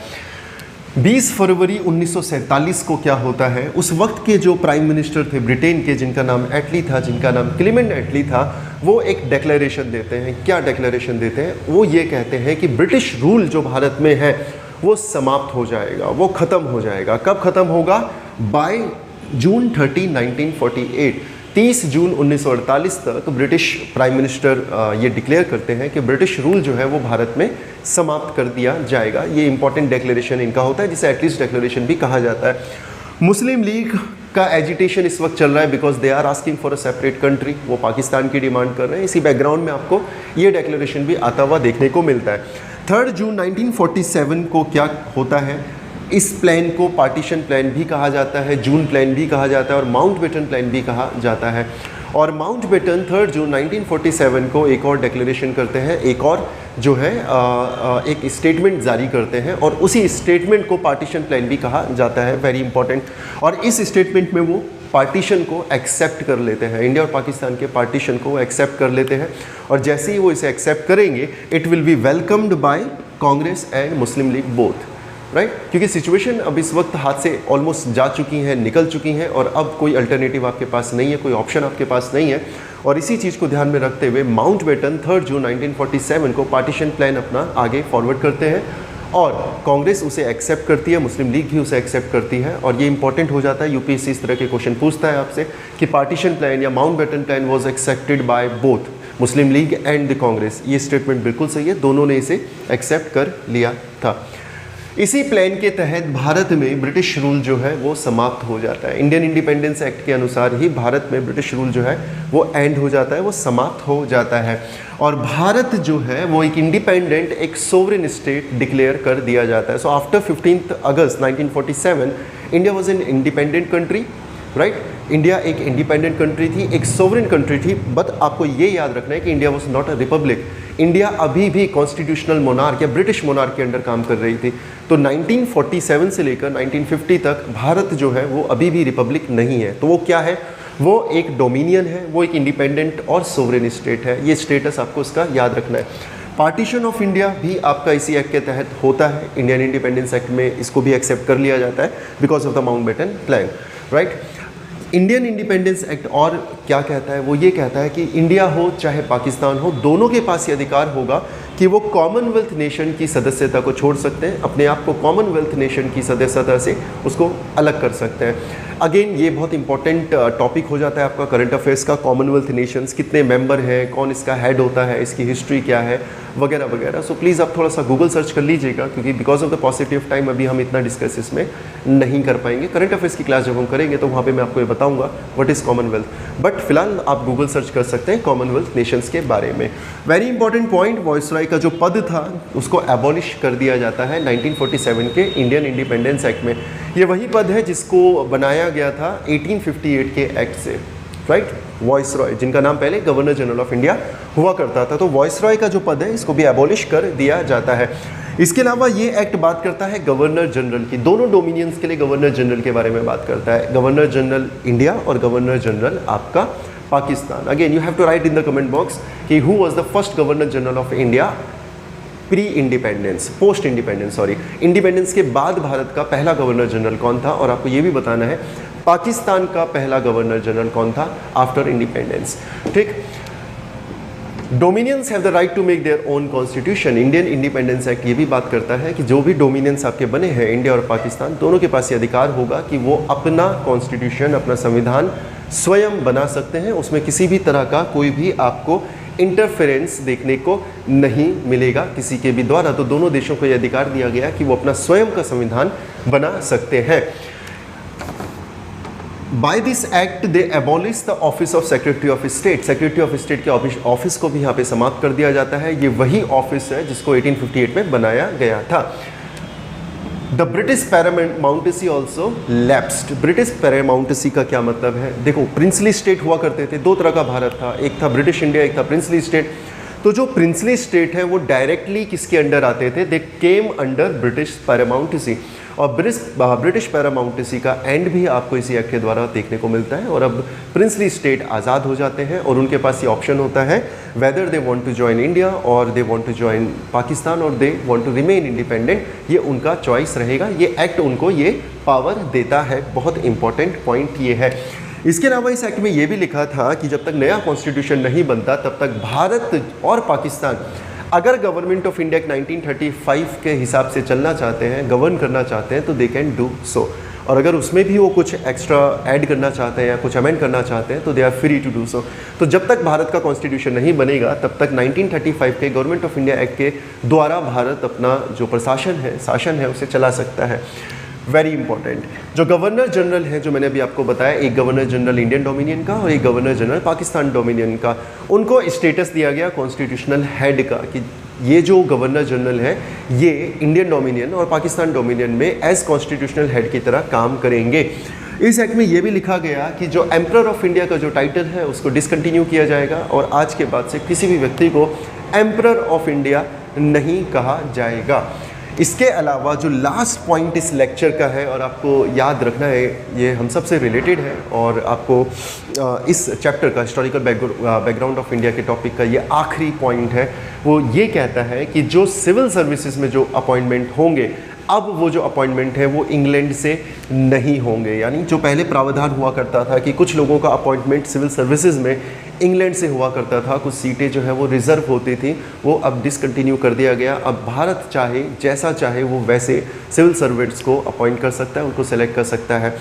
[SPEAKER 1] 20 फरवरी 1947 को क्या होता है, उस वक्त के जो प्राइम मिनिस्टर थे ब्रिटेन के, जिनका नाम एटली था, जिनका नाम क्लीमेंट एटली था, वो एक डिक्लेरेशन देते हैं। क्या डिक्लेरेशन देते हैं? वो ये कहते हैं कि ब्रिटिश रूल जो भारत में है वो समाप्त हो जाएगा, वो ख़त्म हो जाएगा। कब ख़त्म होगा? बाय जून 30, 1948, 30 जून 1948 तक ब्रिटिश प्राइम मिनिस्टर ये डिक्लेयर करते हैं कि ब्रिटिश रूल जो है वो भारत में समाप्त कर दिया जाएगा। ये इंपॉर्टेंट डिक्लेरेशन इनका होता है, जिसे एटलीस्ट डिक्लेरेशन भी कहा जाता है। मुस्लिम लीग का एजिटेशन इस वक्त चल रहा है because they are asking for a separate country, वो पाकिस्तान की डिमांड कर रहे हैं। इसी बैकग्राउंड में आपको ये डिक्लेरेशन भी आता हुआ देखने को मिलता है। 3 जून 1947 को क्या होता है, इस प्लान को पार्टीशन प्लान भी कहा जाता है, जून प्लान भी कहा जाता है और माउंटबेटन प्लान भी कहा जाता है। और माउंटबेटन 3 जून 1947 को एक और डिक्लेरेशन करते हैं, एक और जो है एक स्टेटमेंट जारी करते हैं, और उसी स्टेटमेंट को पार्टीशन प्लान भी कहा जाता है, वेरी इंपॉर्टेंट। और इस स्टेटमेंट में वो पार्टीशन को एक्सेप्ट कर लेते हैं, इंडिया और पाकिस्तान के पार्टीशन को एक्सेप्ट कर लेते हैं, और जैसे ही वो इसे एक्सेप्ट करेंगे it will be welcomed by Congress and Muslim League both, right. क्योंकि सिचुएशन अब इस वक्त हाथ से ऑलमोस्ट जा चुकी है, निकल चुकी हैं, और अब कोई अल्टरनेटिव आपके पास नहीं है, कोई ऑप्शन आपके पास नहीं है। और इसी चीज़ को ध्यान में रखते हुए माउंटबेटन 3 जून 1947 को पार्टीशन प्लान अपना आगे फॉरवर्ड करते हैं, और कांग्रेस उसे एक्सेप्ट करती है, मुस्लिम लीग भी उसे एक्सेप्ट करती है। और ये इंपॉर्टेंट हो जाता है, यूपीएससी इस तरह के क्वेश्चन पूछता है आपसे कि पार्टीशन प्लान या Mountbatten plan was accepted by both Muslim league and the Congress. ये स्टेटमेंट बिल्कुल सही है, दोनों ने इसे एक्सेप्ट कर लिया था। इसी प्लान के तहत भारत में ब्रिटिश रूल जो है वो समाप्त हो जाता है। इंडियन इंडिपेंडेंस एक्ट के अनुसार ही भारत में ब्रिटिश रूल जो है वो एंड हो जाता है, वो समाप्त हो जाता है, और भारत जो है वो एक इंडिपेंडेंट, एक सोवरेन स्टेट डिक्लेयर कर दिया जाता है। So after 15 August 1947 India was an independent country, right. India एक इंडिपेंडेंट कंट्री थी, एक सोवरेन कंट्री थी, बट आपको ये याद रखना है कि India was not a republic. India अभी भी कॉन्स्टिट्यूशनल मोनार्क या ब्रिटिश मोनार्क के अंडर काम कर रही थी। तो 1947 से लेकर 1950 तक भारत जो है वो अभी भी रिपब्लिक नहीं है। तो वो क्या है? वो एक डोमिनियन है, वो एक इंडिपेंडेंट और सोवरेन स्टेट है। ये स्टेटस आपको इसका याद रखना है। पार्टीशन ऑफ इंडिया भी आपका इसी एक्ट के तहत होता है, इंडियन इंडिपेंडेंस एक्ट में इसको भी एक्सेप्ट कर लिया जाता है because of the Mountbatten plan, right. Indian independence act और क्या कहता है? वो ये कहता है कि इंडिया हो चाहे पाकिस्तान हो, दोनों के पास ये अधिकार होगा कि वो कॉमनवेल्थ नेशन की सदस्यता को छोड़ सकते हैं, अपने आप को कॉमनवेल्थ नेशन की सदस्यता से उसको अलग कर सकते हैं। अगेन ये बहुत इंपॉर्टेंट टॉपिक हो जाता है आपका करंट अफेयर्स का। कॉमनवेल्थ नेशंस कितने मेंबर हैं, कौन इसका हेड होता है, इसकी हिस्ट्री क्या है, वगैरह वगैरह। सो प्लीज़ आप थोड़ा सा गूगल सर्च कर लीजिएगा, क्योंकि because of the positive time अभी हम इतना डिस्कस इसमें नहीं कर पाएंगे। करंट अफेयर्स की क्लास जब हम करेंगे तो वहाँ पे मैं आपको ये बताऊंगा व्हाट इज़ कॉमनवेल्थ, बट फिलहाल आप गूगल सर्च कर सकते हैं कॉमनवेल्थ नेशंस के बारे में। वेरी इंपॉर्टेंट पॉइंट, वॉइसरॉय का जो पद था उसको एबॉलिश कर दिया जाता है 1947 के इंडियन इंडिपेंडेंस एक्ट में। ये वही पद है जिसको बनाया गया था 1858 के एक्ट से, राइट। वॉइसरॉय, जिनका नाम पहले गवर्नर जनरल ऑफ इंडिया हुआ करता था, तो वॉइसरॉय का जो पद है इसको भी एबॉलिश कर दिया जाता है। इसके अलावा ये एक्ट बात करता है गवर्नर जनरल की, दोनों डोमिनियंस के लिए गवर्नर जनरल के बारे में बात करता है, गवर्नर जनरल इंडिया और गवर्नर जनरल आपका Pakistan. Again you have to write in the comment box कि who was the first governor general of India pre independence, post independence sorry, independence के बाद भारत का पहला गवर्नर जनरल कौन था, और आपको ये भी बताना है पाकिस्तान का पहला गवर्नर जनरल कौन था आफ्टर इंडिपेंडेंस, ठीक। Dominions have the right to make their own constitution. Indian independence act ये भी बात करता है कि जो भी डोमिनियंस आपके बने हैं, इंडिया और पाकिस्तान दोनों के पास ये अधिकार होगा कि वो अपना कॉन्स्टिट्यूशन, अपना संविधान स्वयं बना सकते हैं। उसमें किसी भी तरह का कोई भी आपको इंटरफेरेंस देखने को नहीं मिलेगा किसी के भी द्वारा। तो दोनों देशों को यह अधिकार दिया गया कि वो अपना स्वयं का संविधान बना सकते हैं। By this act they abolish the office of secretary of state. Secretary of state के ऑफिस को भी यहाँ पे समाप्त कर दिया जाता है। ये वही ऑफिस है जिसको 1858 में बनाया गया था। The British paramountcy also lapsed. British paramountcy का क्या मतलब है? देखो, प्रिंसली स्टेट हुआ करते थे, दो तरह का भारत था, एक था ब्रिटिश इंडिया, एक था प्रिंसली स्टेट। तो जो प्रिंसली स्टेट है वो डायरेक्टली किसके अंडर आते थे? दे केम अंडर ब्रिटिश पैरामाउंटेसी। और ब्रिटिश पैरामाउंटेसी का एंड भी आपको इसी एक्ट के द्वारा देखने को मिलता है। और अब प्रिंसली स्टेट आज़ाद हो जाते हैं और उनके पास ये ऑप्शन होता है whether they want to join India और they want to join Pakistan और they want to remain independent. ये उनका चॉइस रहेगा। ये एक्ट उनको ये पावर देता है। बहुत इंपॉर्टेंट पॉइंट ये है। इसके अलावा इस एक्ट में ये भी लिखा था कि जब तक नया कॉन्स्टिट्यूशन नहीं बनता तब तक भारत और पाकिस्तान अगर गवर्नमेंट ऑफ इंडिया 1935 के हिसाब से चलना चाहते हैं, गवर्न करना चाहते हैं, तो दे कैन डू सो। और अगर उसमें भी वो कुछ एक्स्ट्रा ऐड करना चाहते हैं या कुछ अमेंड करना चाहते हैं तो they are free to do so. तो जब तक भारत का कॉन्स्टिट्यूशन नहीं बनेगा तब तक 1935 के गवर्नमेंट ऑफ इंडिया एक्ट के द्वारा भारत अपना जो प्रशासन है, शासन है, उसे चला सकता है। वेरी इंपॉर्टेंट, जो गवर्नर जनरल है, जो मैंने अभी आपको बताया, एक गवर्नर जनरल इंडियन डोमिनियन का और एक गवर्नर जनरल पाकिस्तान डोमिनियन का, उनको स्टेटस दिया गया कॉन्स्टिट्यूशनल हेड का कि ये जो गवर्नर जनरल है ये इंडियन डोमिनियन और पाकिस्तान डोमिनियन में एज कॉन्स्टिट्यूशनल हेड की तरह काम करेंगे। इस एक्ट में ये भी लिखा गया कि जो एम्परर ऑफ इंडिया का जो टाइटल है उसको डिसकंटिन्यू किया जाएगा और आज के बाद से किसी भी व्यक्ति को एम्परर ऑफ इंडिया नहीं कहा जाएगा। इसके अलावा जो लास्ट पॉइंट इस लेक्चर का है और आपको याद रखना है, ये हम सब से रिलेटेड है और आपको इस चैप्टर का हिस्टोरिकल बैकग्राउंड ऑफ इंडिया के टॉपिक का ये आखिरी पॉइंट है। वो ये कहता है कि जो सिविल सर्विसेज में जो अपॉइंटमेंट होंगे, अब वो जो अपॉइंटमेंट है वो इंग्लैंड से नहीं होंगे। यानी जो पहले प्रावधान हुआ करता था कि कुछ लोगों का अपॉइंटमेंट सिविल सर्विसेज में इंग्लैंड से हुआ करता था, कुछ सीटें जो है वो रिज़र्व होती थी, वो अब डिसकंटिन्यू कर दिया गया। अब भारत चाहे जैसा चाहे वो वैसे सिविल सर्वेंट्स को अपॉइंट कर सकता है, उनको सेलेक्ट कर सकता है।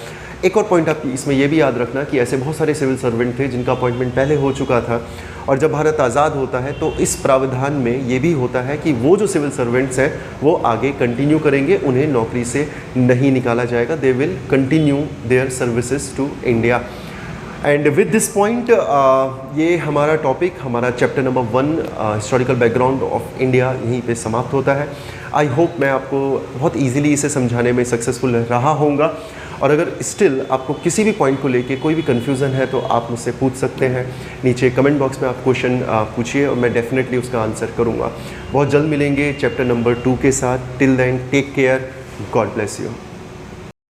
[SPEAKER 1] एक और पॉइंट आप इसमें यह भी याद रखना कि ऐसे बहुत सारे सिविल सर्वेंट थे जिनका अपॉइंटमेंट पहले हो चुका था और जब भारत आज़ाद होता है तो इस प्रावधान में ये भी होता है कि वो जो सिविल सर्वेंट्स हैं वो आगे कंटिन्यू करेंगे, उन्हें नौकरी से नहीं निकाला जाएगा। They will continue their services to India. And with this point ये हमारा टॉपिक, हमारा chapter number 1 historical background of India यहीं पे समाप्त होता है। आई होप मैं आपको बहुत इजीली इसे समझाने में सक्सेसफुल रहा होऊंगा और अगर स्टिल आपको किसी भी पॉइंट को लेके कोई भी कन्फ्यूज़न है तो आप मुझसे पूछ सकते हैं। नीचे कमेंट बॉक्स में आप क्वेश्चन पूछिए और मैं डेफिनेटली उसका आंसर करूँगा। बहुत जल्द मिलेंगे चैप्टर नंबर 2 के साथ। Till then take care, God bless you.